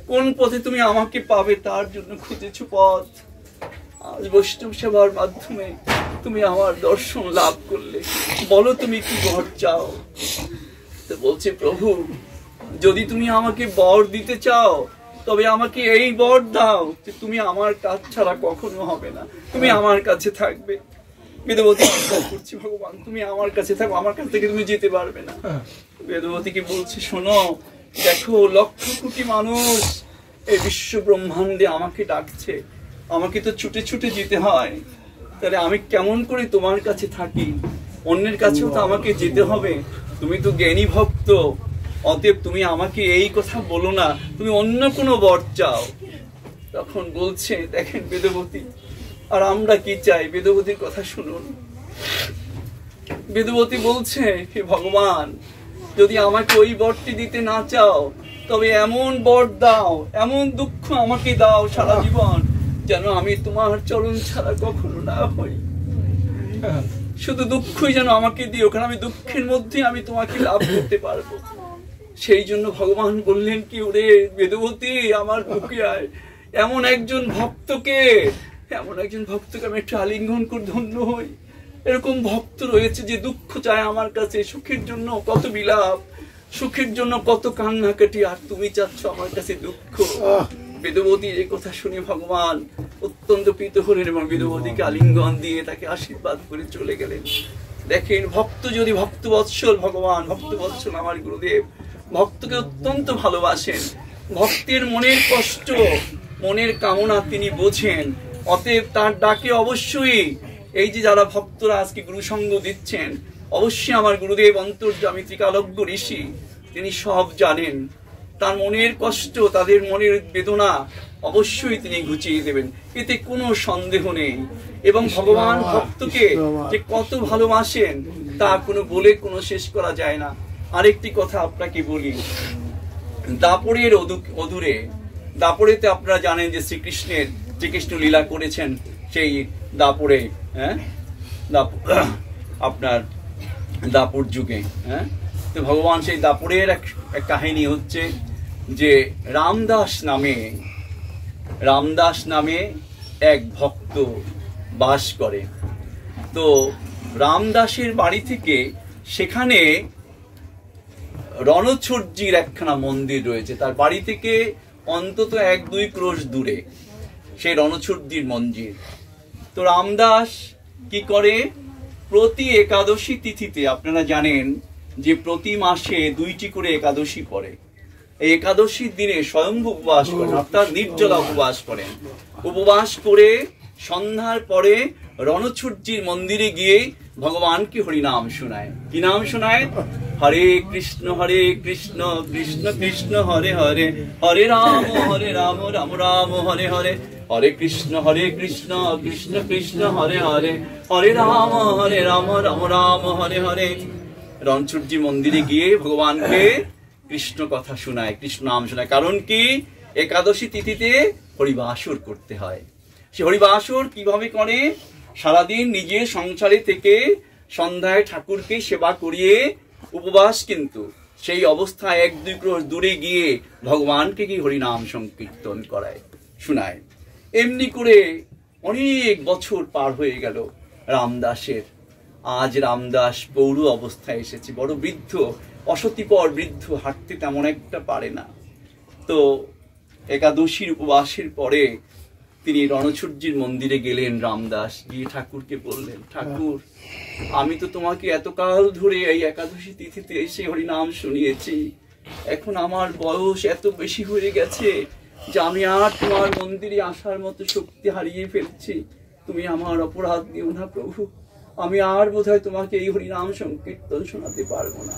কোন পথে তুমি আমাকে পাবে তার জন্য খুঁজেছো পথ। আজ বৈষ্ণব সেবার মাধ্যমে তুমি আমার দর্শন লাভ করলে, বলো তুমি কি বর চাও। তো বলছে, প্রভু যদি তুমি আমাকে বর দিতে চাও তবে আমাকে এই বর দাও যে তুমি আমার কাজ ছাড়া কখনো হবে না, তুমি আমার কাছে থাকবে। বেদবতী করছি, ভগবান তুমি আমার কাছে থাকো, আমার কাছ থেকে তুমি যেতে পারবে না। বেদবতীকে বলছে, শোনো দেখো লক্ষ কোটি মানুষ এই বিশ্ব ব্রহ্মাণ্ডে আমাকে ডাকছে, আমাকে তো ছুটে ছুটে যেতে হয়, তাহলে আমি কেমন করে তোমার কাছে থাকি, অন্যের কাছেও তো আমাকে যেতে হবে। তুমি তো জ্ঞানী ভক্ত, অতএব তুমি আমাকে এই কথা বলো না, তুমি অন্য কোনো বর চাও। তখন বলছে, দেখেন বেদবতী, আর আমরা কি চাই, বেদবতীর কথা শুনুন। বেদবতী বলছে, হে ভগবান যদি আমাকে ওই বরটি দিতে না চাও তবে এমন বর দাও, এমন দুঃখ আমাকে দাও সারা জীবন, যেন আমি তোমার চরণ ছাড়া কখনো না হই। শুধু দুঃখই যেন আমাকে দিও, কারণ আমি দুঃখের মধ্যে আমি তোমাকে লাভ করতে পারবো। সেই জন্য ভগবান বললেন কি, ওরে বেদবতী আমার বুকে আয়, এমন একজন ভক্তকে আমি একটু আলিঙ্গন করে ধন্য হই। এরকম ভক্ত রয়েছে যে দুঃখ চায় আমার কাছে, সুখের জন্য কত বিলাপ, সুখের জন্য কত কান্নাকাটি, আর তুমি চাচ্ছ আমার কাছে দুঃখ। বেদবতীর এই কথা শুনে ভগবান অত্যন্ত প্রীত হলেন এবং বেদবতীকে আলিঙ্গন দিয়ে তাকে আশীর্বাদ করে চলে গেলেন। দেখেন ভক্ত যদি ভক্তবৎসল ভগবান, ভক্তবৎসল আমার গুরুদেব ভক্তকে অত্যন্ত ভালোবাসেন। ভক্তের মনের কষ্ট, মনের কামনা তিনি বোঝেন, অতএব তার ডাকে অবশ্যই এই যে যারা ভক্তরা আজকে গুরুসঙ্গ দিচ্ছেন, অবশ্যই আমার গুরুদেব অন্তর্যামী ত্রিকালজ্ঞ ঋষি, তিনি সব জানেন। তার মনের কষ্ট, তাদের মনের বেদনা অবশ্যই তিনি ঘুচিয়ে দেবেন, এতে কোনো সন্দেহ নেই। এবং ভগবান ভক্তকে যে কত ভালোবাসেন তা কোনো বলে কোনো শেষ করা যায় না। আরেকটি কথা আপনাকে বলি, দাপরের অদূরে, দাপরেতে আপনারা জানেন যে শ্রীকৃষ্ণ লীলা করেছেন সেই দাপরে, আপনার দাপর যুগে। তো ভগবান সেই দাপরের এক কাহিনী হচ্ছে যে রামদাস নামে এক ভক্ত বাস করে। তো রামদাসের বাড়ি থেকে সেখানে রণছড়জির একখানা মন্দির রয়েছে, তার বাড়ি থেকে অন্তত 1-2 ক্রোশ দূরে সেই রণছড়জির মন্দির। তো রামদাস কি করে, প্রতি একাদশী তিথিতে, আপনারা জানেন যে প্রতি মাসে 2টি করে একাদশী পড়ে, এই একাদশীর দিনে স্বয়ম্ভু উপবাস করেন, অর্থাৎ নির্জলা উপবাস করেন। উপবাস করে সন্ধ্যার পরে রণছড়জির মন্দিরে গিয়ে ভগবানকে হরিনাম শোনায়। কি নাম শোনায়? হরে কৃষ্ণ কৃষ্ণ কৃষ্ণ হরে হরে, হরে রাম রাম রাম হরে হরে, হরে কৃষ্ণ কৃষ্ণ কৃষ্ণ হরে হরে, হরে রাম রাম রাম হরে হরে। রণছড়জি মন্দিরে গিয়ে ভগবানকে কৃষ্ণ কথা শোনায়, কৃষ্ণ নাম শোনায়। কারণ কি? একাদশী তিথিতে হরিবাসর করতে হয়। সে হরিবাসর কিভাবে করে? সারাদিন নিজের সংসারে থেকে সন্ধ্যায় ঠাকুরকে সেবা করিয়ে উপবাস, কিন্তু সেই অবস্থায় 1-2 ক্রোশ দূরে গিয়ে ভগবানকে কি হরিনাম সংকীর্তন করায়, শোনায়। এমনি করে অনেক বছর পার হয়ে গেল রামদাসের। আজ রামদাস পৌর অবস্থায় এসেছে, বড় বৃদ্ধ, অসতিপর বৃদ্ধ, হাঁটতে তেমন একটা পারে না। তো একাদশীর উপবাসের পরে তিনি রণছুটজির মন্দিরে গেলেন রামদাস, গিয়ে ঠাকুরকে বললেন, ঠাকুর, আমি তো তোমাকে এতকাল ধরে এই একাদশী তিথিতে এসে হরিনাম শুনিয়েছি, এখন আমার বয়স এত বেশি হয়ে গেছে যে আমি আর তোমার মন্দিরে আসার মতো শক্তি হারিয়ে ফেলছি, তুমি আমার অপরাধ দিও না প্রভু, আমি আর বোধহয় তোমাকে এই হরিনাম সংকীর্তন শোনাতে পারবো না।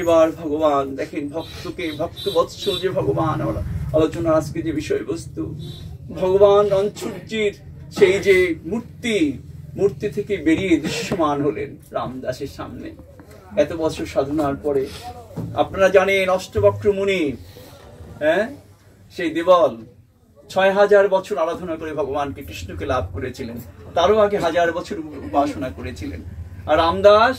এবার ভগবান দেখেন, ভক্তকে ভক্ত বৎসল যে ভগবান, আলোচনা আজকে যে বিষয়বস্তু, ভগবান রণছুটজির সেই যে মূর্তি থেকে বেরিয়ে দৃশ্যমান হলেন রামদাসের সামনে। এত বছর সাধনার পরে আপনারা জানেন অষ্টবক্র মুনি, সেই দেবল 6000 বছর আরাধনা করে ভগবানকে কৃষ্ণকে লাভ করেছিলেন, তারও আগে 1000 বছর উপাসনা করেছিলেন। আর রামদাস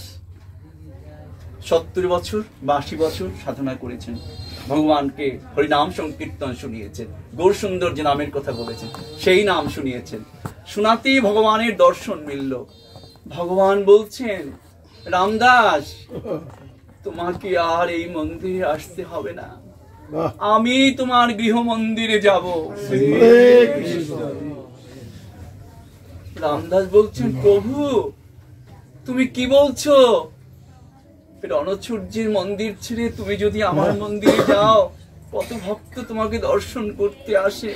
70 বছর 82 বছর সাধনা করেছেন, ভগবানকে হরিনাম সংকীর্তন শুনিয়েছেন, গৌর সুন্দর যে নামের কথা বলেছেন সেই নাম শুনিয়েছেন। শোনাতেই ভগবানের দর্শন মিলল। ভগবান বলছেন, রামদাস, তোমাকে আর এই মন্দিরে আসতে হবে না, আমি তোমার গৃহ মন্দিরে যাব। রামদাস বলছেন, প্রভু তুমি কি বলছো? রণছুটজির মন্দির ছেড়ে তুমি যদি আমার মন্দিরে যাও, কত ভক্ত তোমাকে দর্শন করতে আসে,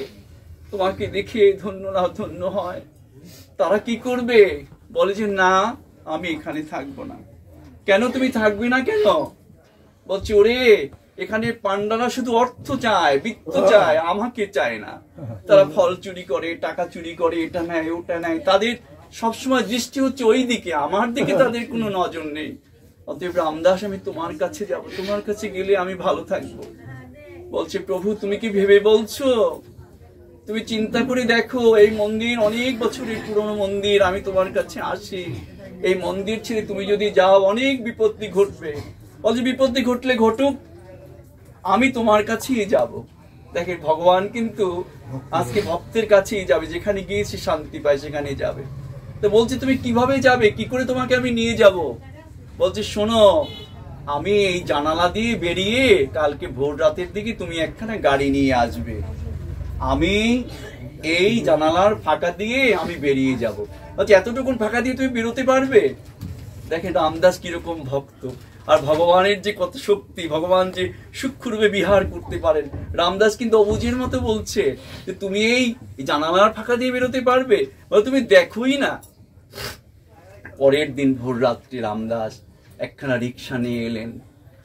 তোমাকে দেখে ধন্য হয়, তারা কি করবে? বলে যে না, আমি এখানে থাকবো না। কেন তুমি থাকবে না কেন? বলছে, ওরে, এখানে পান্ডারা শুধু অর্থ চায়, বৃত্ত চায়, আমাকে চায় না। তারা ফল চুরি করে, টাকা চুরি করে, এটা নেয় ওটা নেয়, তাদের সবসময় দৃষ্টি হচ্ছে ওই দিকে, আমার দিকে তাদের কোনো নজর নেই। অতএব রামদাস, আমি তোমার কাছে যাব, তোমার কাছে গেলে আমি ভালো থাকবো। বলছে, প্রভু তুমি কি ভেবে বলছো? তুমি চিন্তা করে দেখো, এই মন্দির অনেক বছরের পুরনো মন্দির, আমি তোমার কাছে আসি, এই মন্দির ছেড়ে তুমি যদি যাও অনেক বিপত্তি ঘটবে। বলছে, বিপত্তি ঘটলে ঘটুক, আমি তোমার কাছেই যাব। দেখেন, ভগবান কিন্তু আজকে ভক্তের কাছেই যাবে, যেখানে গিয়েছে শান্তি পায় সেখানে যাবে। তো বলছে, তুমি কিভাবে যাবে, কি করে তোমাকে আমি নিয়ে যাব? বলছে, শোনো, আমি এই জানালা দিয়ে বেরিয়ে কালকে ভোর রাতের দিকে তুমি একখানা গাড়ি নিয়ে আসবে, আমি এই জানালার ফাঁকা দিয়ে আমি বেরিয়ে যাব। বলছে, এতটুকুন ফাঁকা দিয়ে তুমি বেরোতে পারবে? দেখেন রামদাস কিরকম ভক্ত, আর ভগবানের যে কত শক্তি, ভগবান যে সূক্ষ্মরূপে বিহার করতে পারেন। রামদাস কিন্তু অবুঝের মতো বলছে যে তুমি এই জানালার ফাঁকা দিয়ে বেরোতে পারবে? তুমি দেখোই না। পরের দিন ভোর রাত্রে রামদাস একখানা রিক্সা নিয়ে এলেন,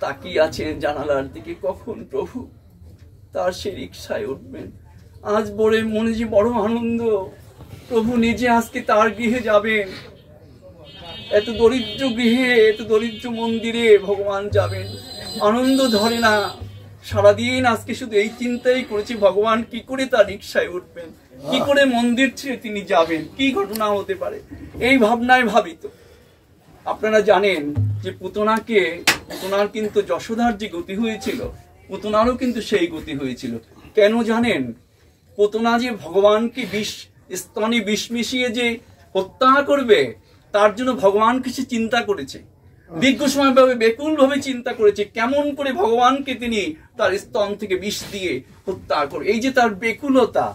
তাকিয়ে আছেন জানালার দিকে, কখন প্রভু তার সে রিক্সায় উঠবেন। আজ মনে যে বড় আনন্দ, প্রভু নিজে আজকে তার গৃহে যাবেন, এত দরিদ্র গৃহে, এত দরিদ্র মন্দিরে ভগবান যাবেন। আনন্দ ধরে না, সারাদিন আজকে শুধু এই চিন্তাই করেছি, ভগবান কি করে তার রিক্সায় উঠবেন, কি করে মন্দির ছেড়ে তিনি যাবেন, কি ঘটনা হতে পারে, এই ভাবনায় ভাবিত। আপনারা জানেন যে পুতনার কিন্তু যশোদার যে গতি হয়েছিল, পুতনারও কিন্তু সেই গতি হয়েছিল। কেন জানেন? পুতনা যে ভগবানকে স্তনে বিষ মিশিয়ে যে হত্যা করবে, তার জন্য ভগবান কিছু চিন্তা করেছে, দীর্ঘ সময় বেকুল ভাবে চিন্তা করেছে, কেমন করে ভগবানকে তিনি তার স্তন থেকে বিষ দিয়ে হত্যা করে। এই যে তার বেকুলতা,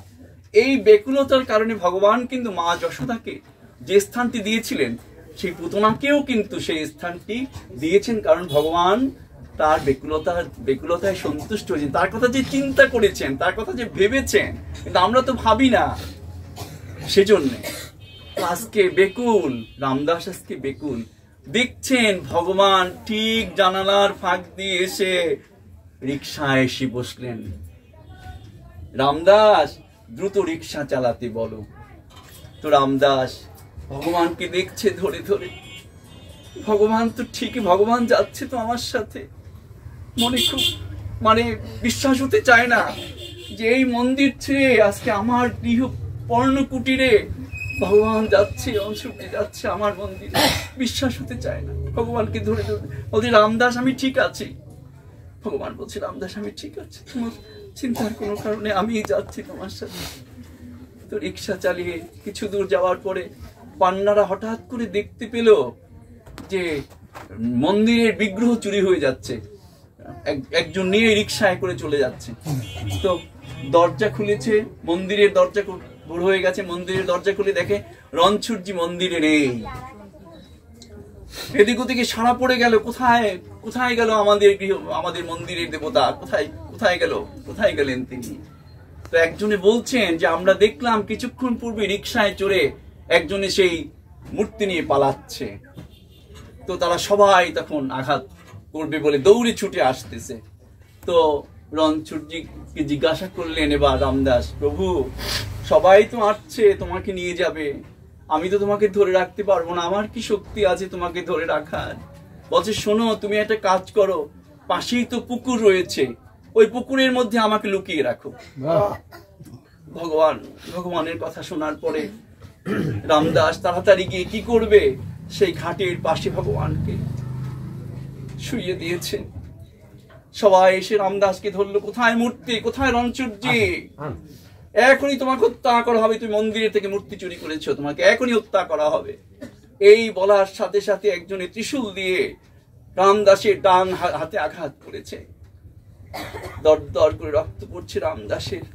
এই বেকুলতার কারণে ভগবান কিন্তু মা যশোদাকে যে স্থানটি দিয়েছিলেন, সেই পুতনাকেও কিন্তু সেই স্থানটি দিয়েছেন, কারণ ভগবান তার বেকুলতায় সন্তুষ্ট হয়েছেন, তার কথা যে চিন্তা করেছেন, তার কথা যে ভেবেছেন, কিন্তু আমরা তো ভাবি না। সেজন্য আজকে বেকুল রামদাস, আজকে বেকুল। দেখছেন ভগবান ঠিক জানালার ফাঁক দিয়ে এসে রিক্সায় এসে বসলেন। রামদাস, দ্রুত রিক্সা চালাতে বলো। তো রামদাস ভগবানকে দেখছে ধরে ধরে, ভগবান তো ঠিকই, ভগবান যাচ্ছে তো আমার সাথে। মনে খুব বিশ্বাস হতে চায় না যে এই মন্দির ছেড়ে আজকে আমার গৃহ পর্ণকুটিরে ভগবান যাচ্ছে, অংশটি যাচ্ছে আমার মন্দিরে। বিশ্বাস হতে চায় না, ভগবানকে ধরে ধরে বলছে, রামদাস আমি ঠিক আছি, ভগবান বলছে, রামদাস আমি ঠিক আছে, তোমার চিন্তার কোনো কারণে আমি যাচ্ছি তোমার সাথে। তো রিক্সা চালিয়ে কিছু দূর যাওয়ার পরে পান্নারা হঠাৎ করে দেখতে পেল যে মন্দিরের বিগ্রহ চুরি হয়ে যাচ্ছে, একজন নিয়ে রিক্সায় করে চলে যাচ্ছে। তো দরজা খুলেছে, মন্দিরের দরজা বড় হয়ে গেছে, মন্দিরের দরজা খুলে দেখে রণছুটজি মন্দিরে নেই। এদিক ওদিকে সারা পড়ে গেল, কোথায় কোথায় গেল আমাদের গৃহ, আমাদের মন্দিরের দেবতা, কোথায় কোথায় গেল, কোথায় গেলেন তিনি? তো একজনে বলছেন যে আমরা দেখলাম কিছুক্ষণ পূর্বে রিক্সায় চড়ে একজনে সেই মূর্তি নিয়ে পালাচ্ছে। তো তারা সবাই তখন আঘাত করবে বলে দৌড়ে ছুটে আসতেছে। তো রণছুটজিকে জিজ্ঞাসা করলেন এবার রামদাস, প্রভু সবাই তো আসছে তোমাকে নিয়ে যাবে, আমি তো তোমাকে ধরে রাখতে পারবো না, আমার কি শক্তি আছে তোমাকে ধরে রাখার? বলছে, শোনো তুমি একটা কাজ করো, পাশেই তো পুকুর রয়েছে, ওই পুকুরের মধ্যে আমাকে লুকিয়ে রাখো। ভগবানের কথা শোনার পরে রামদাস তাড়াতাড়ি গিয়ে কি করবে, সেই ঘাটের পাশে ভগবানকে শুইয়ে দিয়েছে। সবাই এসে রামদাসকে ধরলো, কোথায় মূর্তি, কোথায় রণছুটজি, এখনই তোমাকে হত্যা করা হবে, তুমি মন্দিরের থেকে মূর্তি চুরি করেছো, তোমাকে এখনই হত্যা করা হবে। এই বলার সাথে সাথে একজনে ত্রিশূল দিয়ে রামদাসের ডান হাতে আঘাত করেছে, দর দর করে রক্ত পড়ছে রামদাসের,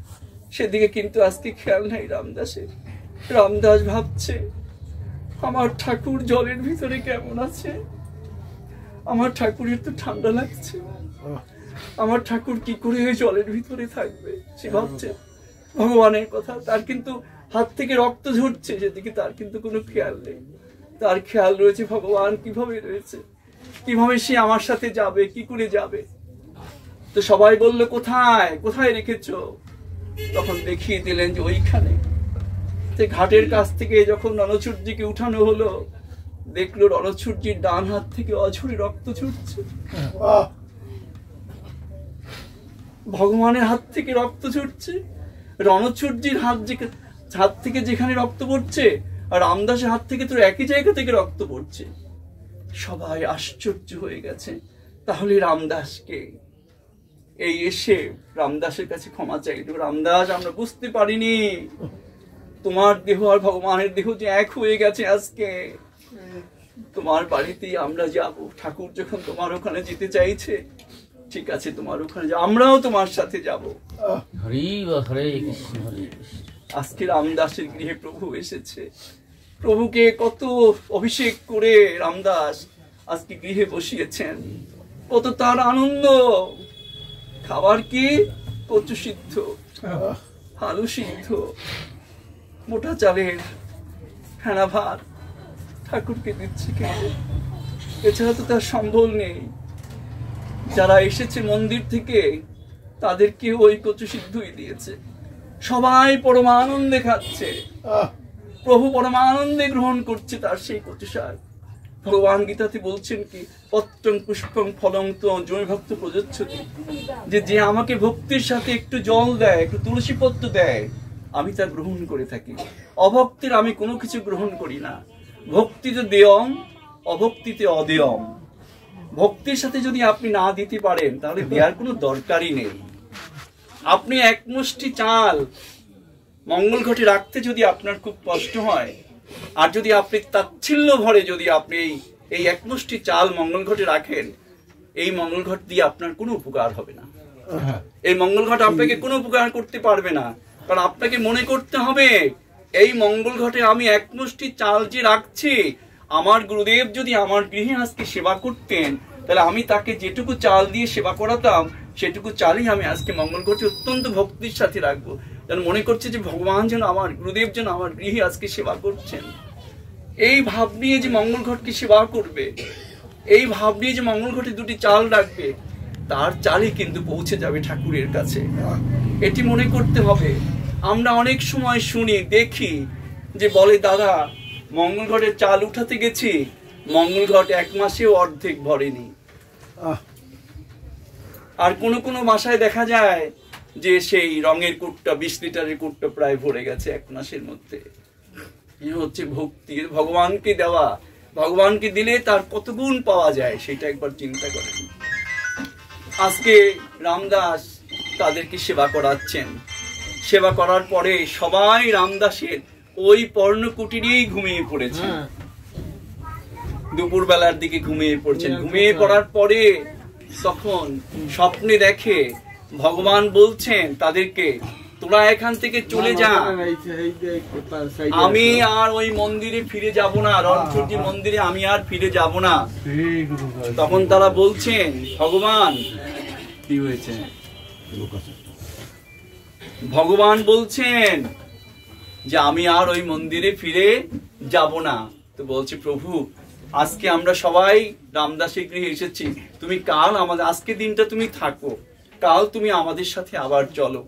সেদিকে কিন্তু আজকে খেয়াল নাই রামদাসের। রামদাস ভাবছে, আমার ঠাকুর জলের ভিতরে কেমন আছে, আমার ঠাকুরের তো ঠান্ডা লাগছে, আমার ঠাকুর কি করে ওই জলের ভিতরে থাকবে, সে ভাবছে ভগবানের কথা। তার কিন্তু হাত থেকে রক্ত ঝরছে, সেদিকে তার কিন্তু কোনো খেয়াল নেই। তার খেয়াল রয়েছে ভগবান কিভাবে রয়েছে, কিভাবে সে আমার সাথে যাবে, কি করে যাবে। তো সবাই বলল, কোথায় কোথায় রেখেছো? তখন দেখিয়ে দিলেন যে ওইখানে। ঘাটের কাছ থেকে যখন রণছুটজিকে উঠানো হলো, দেখলো রণছুটজির ডান হাত থেকে অঝরে রক্ত ঝরছে, ভগবানের হাত থেকে রক্ত ঝরছে। রণছুটজির হাত থেকে যেখানে রক্ত পড়ছে আর রামদাসের হাত থেকে তো একই জায়গা থেকে রক্ত পড়ছে। সবাই আশ্চর্য হয়ে গেছে। তাহলে রামদাসকে এই এসে রামদাসের কাছে ক্ষমা চাইল, রামদাস আমরা বুঝতে পারিনি তোমার দেহ আর ভগবানের দেহ যে এক হয়ে গেছে, আজকে তোমার বাড়িতেই আমরা যাব, ঠাকুর যখন তোমার ওখানে যেতে চাইছে, ঠিক আছে তোমার ওখানে যাও, আমরাও তোমার সাথে যাব। আজকে রামদাসের গৃহে প্রভু এসেছে, প্রভুকে কত অভিষেক করে রামদাস আজকে গৃহে বসিয়েছেন, কত তার আনন্দ। খাবার কি? কচু সিদ্ধ, আলু সিদ্ধ, মোটা চালের ফেনা ভাত ঠাকুরকে দিচ্ছে খেতে, এছাড়া তো তার সম্বল নেই। যারা এসেছে মন্দির থেকে তাদেরকে ওই কচু সিদ্ধই দিয়েছে, সবাই পরমানন্দে খাচ্ছে, প্রভু পরমানন্দে গ্রহণ করছে তার সেই কচু শাক। ভগবান গীতাতে বলছেন কি, পত্রং পুষ্পং ফলং তো জয় ভক্ত প্রযোজ্যতি, যে আমাকে ভক্তির সাথে একটু জল দেয়, একটু তুলসী পত্র দেয়, আমি তা গ্রহণ করে থাকি। অভক্তির আমি কোনো কিছু গ্রহণ করি না। ভক্তিতে দেয়ম, অভক্তিতে অদেয়ম। ভক্তির সাথে যদি আপনি না দিতে পারেন তাহলে দেওয়ার কোনো দরকারই নেই। আপনি এক মুষ্টি চাল মঙ্গল ঘটে রাখতে যদি আপনার খুব কষ্ট হয়, আর যদি আপনি তাচ্ছিল্য ভরে যদি আপনি এই এক মুষ্টি চাল মঙ্গল ঘটে রাখেন, এই মঙ্গল ঘট দিয়ে আপনার কোনো উপকার হবে না। এই মঙ্গল ঘট আপনাকে কোনো উপকার করতে পারবে না, কারণ আপনাকে মনে করতে হবে এই মঙ্গল ঘটে আমি এক মুষ্টি চাল যে রাখছি, আমার গুরুদেব যদি আমার গৃহে আজকে সেবা করতেন, তাহলে আমি তাকে যেটুকু চাল দিয়ে সেবা করাতাম সেটুকু চালই আমি আজকে মঙ্গল ঘটে অত্যন্ত ভক্তির সাথে রাখবো। যেন মনে করছে যে ভগবান যেন আমার গুরুদেব যেন আমার গৃহে আজকে সেবা করছেন। এই ভাব নিয়ে যে মঙ্গল ঘটকে সেবা করবে, এই ভাব নিয়ে যে মঙ্গল ঘটে দুটি চাল রাখবে, তার চালই কিন্তু পৌঁছে যাবে ঠাকুরের কাছে। এটি মনে করতে হবে। আমরা অনেক সময় শুনি দেখি যে বলে, দাদা মঙ্গল ঘটের চাল উঠাতে গেছি, মঙ্গল ঘট এক মাসেও অর্ধেক ভরেনি। আর কোন কোন বাসায় দেখা যায় যে সেই রঙের কুটটা 20 লিটারের কুটটা প্রায় ভরে গেছে এক মাসের মধ্যে। এ হচ্ছে ভক্তি, ভগবানকে দেওয়া। ভগবানকে দিলে তার কত গুণ পাওয়া যায় সেটা একবার চিন্তা করেন। আজকে রামদাস তাদেরকে সেবা করাচ্ছেন। সেবা করার পরে সবাই রামদাসের ওই পর্ণকুটিরেই ঘুমিয়ে পড়েছে। দুপুর বেলার দিকে ঘুমিয়ে পড়ছেন। ঘুমিয়ে পড়ার পরে তখন স্বপ্নে দেখে ভগবান বলছেন তাদেরকে, তোরা এখান থেকে চলে যা, আমি আর ওই মন্দিরে ফিরে যাব না, রণছড়ি মন্দিরে আমি আর ফিরে যাব না। তখন তারা বলছেন, ভগবান কি হয়েছে? ভগবান বলছেন যে আমি আর ওই মন্দিরে ফিরে যাব না। তো বলছে, প্রভু আজকে আমরা সবাই রামদাসের গৃহে এসেছি, তুমি কাল আমাদের, আজকে দিনটা তুমি থাকো, কাল তুমি আমাদের সাথে আবার চলো,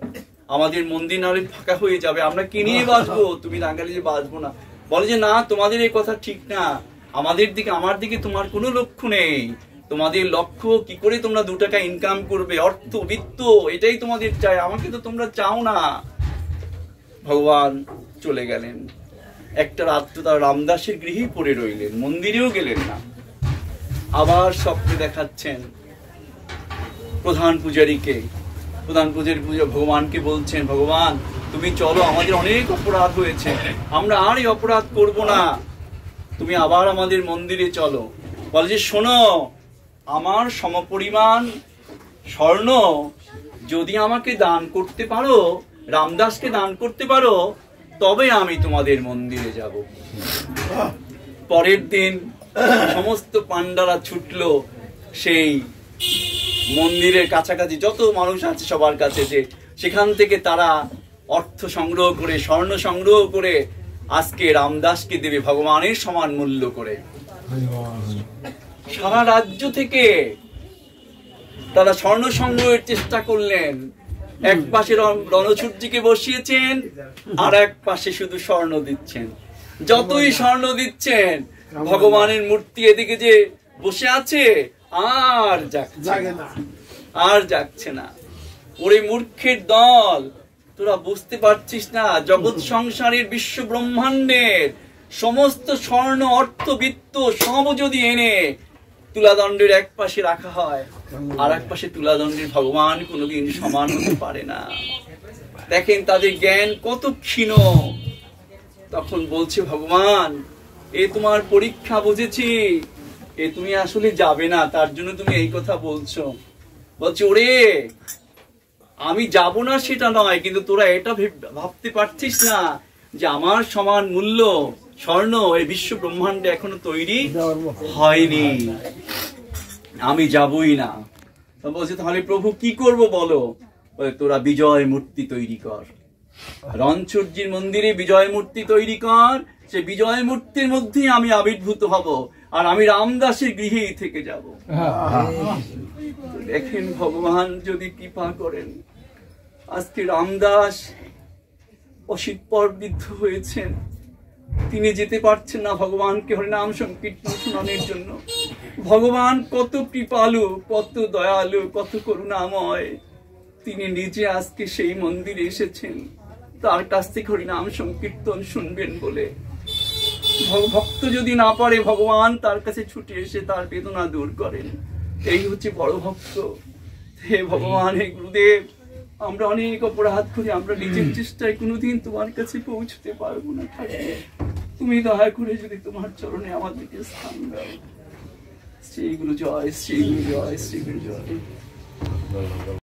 আমাদের মন্দির নাহলে ফাঁকা হয়ে যাবে, আমরা কি নিয়ে বাঁচবো? তুমি রাগালে যে বাঁচবো না। বলে যে না, তোমাদের এই কথা ঠিক না, আমাদের দিকে, আমার দিকে তোমার কোনো লক্ষ্য নেই। তোমাদের লক্ষ্য কি করে তোমরা 2 টাকা ইনকাম করবে, অর্থ বিত্ত, এটাই তোমাদের চাই, আমাকে তো তোমরা চাও না। ভগবান চলে গেলেন। একটা রাত্র তার রামদাসের গৃহেই পড়ে রইলেন, মন্দিরেও গেলেন না। আবার স্বপ্নে দেখাচ্ছেন প্রধান পূজারীকে। প্রধান পূজারী ভগবানকে বলছেন, ভগবান তুমি চলো, আমাদের অনেক অপরাধ হয়েছে, আমরা আর এই অপরাধ করব না, তুমি আবার আমাদের মন্দিরে চলো। বলে যে শোনো, আমার সমপরিমাণ স্বর্ণ যদি আমাকে দান করতে পারো, রামদাসকে দান করতে পারো, তবে আমি তোমাদের মন্দিরে যাব। পরের দিন সমস্ত পান্ডারা ছুটলো সেই মন্দিরের কাছাকাছি যত মানুষ আছে সবার কাছে, যে সেখান থেকে তারা অর্থ সংগ্রহ করে, স্বর্ণ সংগ্রহ করে আজকে রামদাসকে দেবে ভগবানের সমান মূল্য করে। সারা রাজ্য থেকে তারা স্বর্ণ সংগ্রহের চেষ্টা করলেন। এক পাশে রণছড়িকে বসিয়েছেন, আর এক পাশে শুধু স্বর্ণ দিচ্ছেন। যতই স্বর্ণ দিচ্ছেন, ভগবানের মূর্তি এদিকে যে বসে আছে আর যাচ্ছে না। ওরে মূর্খের দল, তোরা বুঝতে পারছিস না, জগৎ সংসারের বিশ্ব ব্রহ্মাণ্ডের সমস্ত স্বর্ণ, অর্থ, বিত্ত সব যদি এনে তুলাদণ্ডের এক পাশে রাখা হয়, আর এক পাশে তুলাদণ্ডের ভগবান কোনোদিন সমান হতে পারে না। দেখেন তাদের জ্ঞান কত ক্ষীণ। তখন বলছে ভগবান, এ তোমার পরীক্ষা বুঝেছি, এ তুমি আসলে যাবে না, তার জন্য তুমি এই কথা বলছো। বলছে, ওরে আমি যাব না সেটা নয়, কিন্তু তোরা এটা ভাবতে পারছিস না যে আমার সমান মূল্য স্বর্ণ এই বিশ্ব ব্রহ্মাণ্ডে এখনো তৈরি হয়নি, আমি যাবই না। বলছে, তাহলে প্রভু কি করব বলো? তোরা বিজয় মূর্তি তৈরি কর, রণছড়ির মন্দিরে বিজয় মূর্তি তৈরি কর, সে বিজয় মূর্তির মধ্যেই আমি আবির্ভূত হব, আর আমি রামদাসের গৃহেই থেকে যাব। দেখেন ভগবান যদি কৃপা করেন, আজকে রামদাস অশীতপর বৃদ্ধ হয়েছেন, তিনি যেতে পারছেন না ভগবানকে হরিনাম সংকীর্তন শোনানোর জন্য। ভগবান কত কৃপালু, কত দয়ালু, কত করুণাময়, তিনি নিজে আজকে সেই মন্দিরে এসেছেন তার কাছ থেকে হরিনাম সংকীর্তন শুনবেন বলে। ভক্ত যদি না পারে, ভগবান তার কাছে ছুটে এসে তার বেদনা দূর করেন। এই হচ্ছে বড় ভক্ত। হে ভগবান, হে গুরুদেব, আমরা অনেক অপরাধ করি, আমরা নিজের চেষ্টায় কোনোদিন তোমার কাছে পৌঁছতে পারবো না। তুমি দয়া করে যদি তোমার চরণে আমাদেরকে স্থান দাও। শ্রী গুরু জয়, শ্রী গুরু জয়, শ্রী গুরু জয়।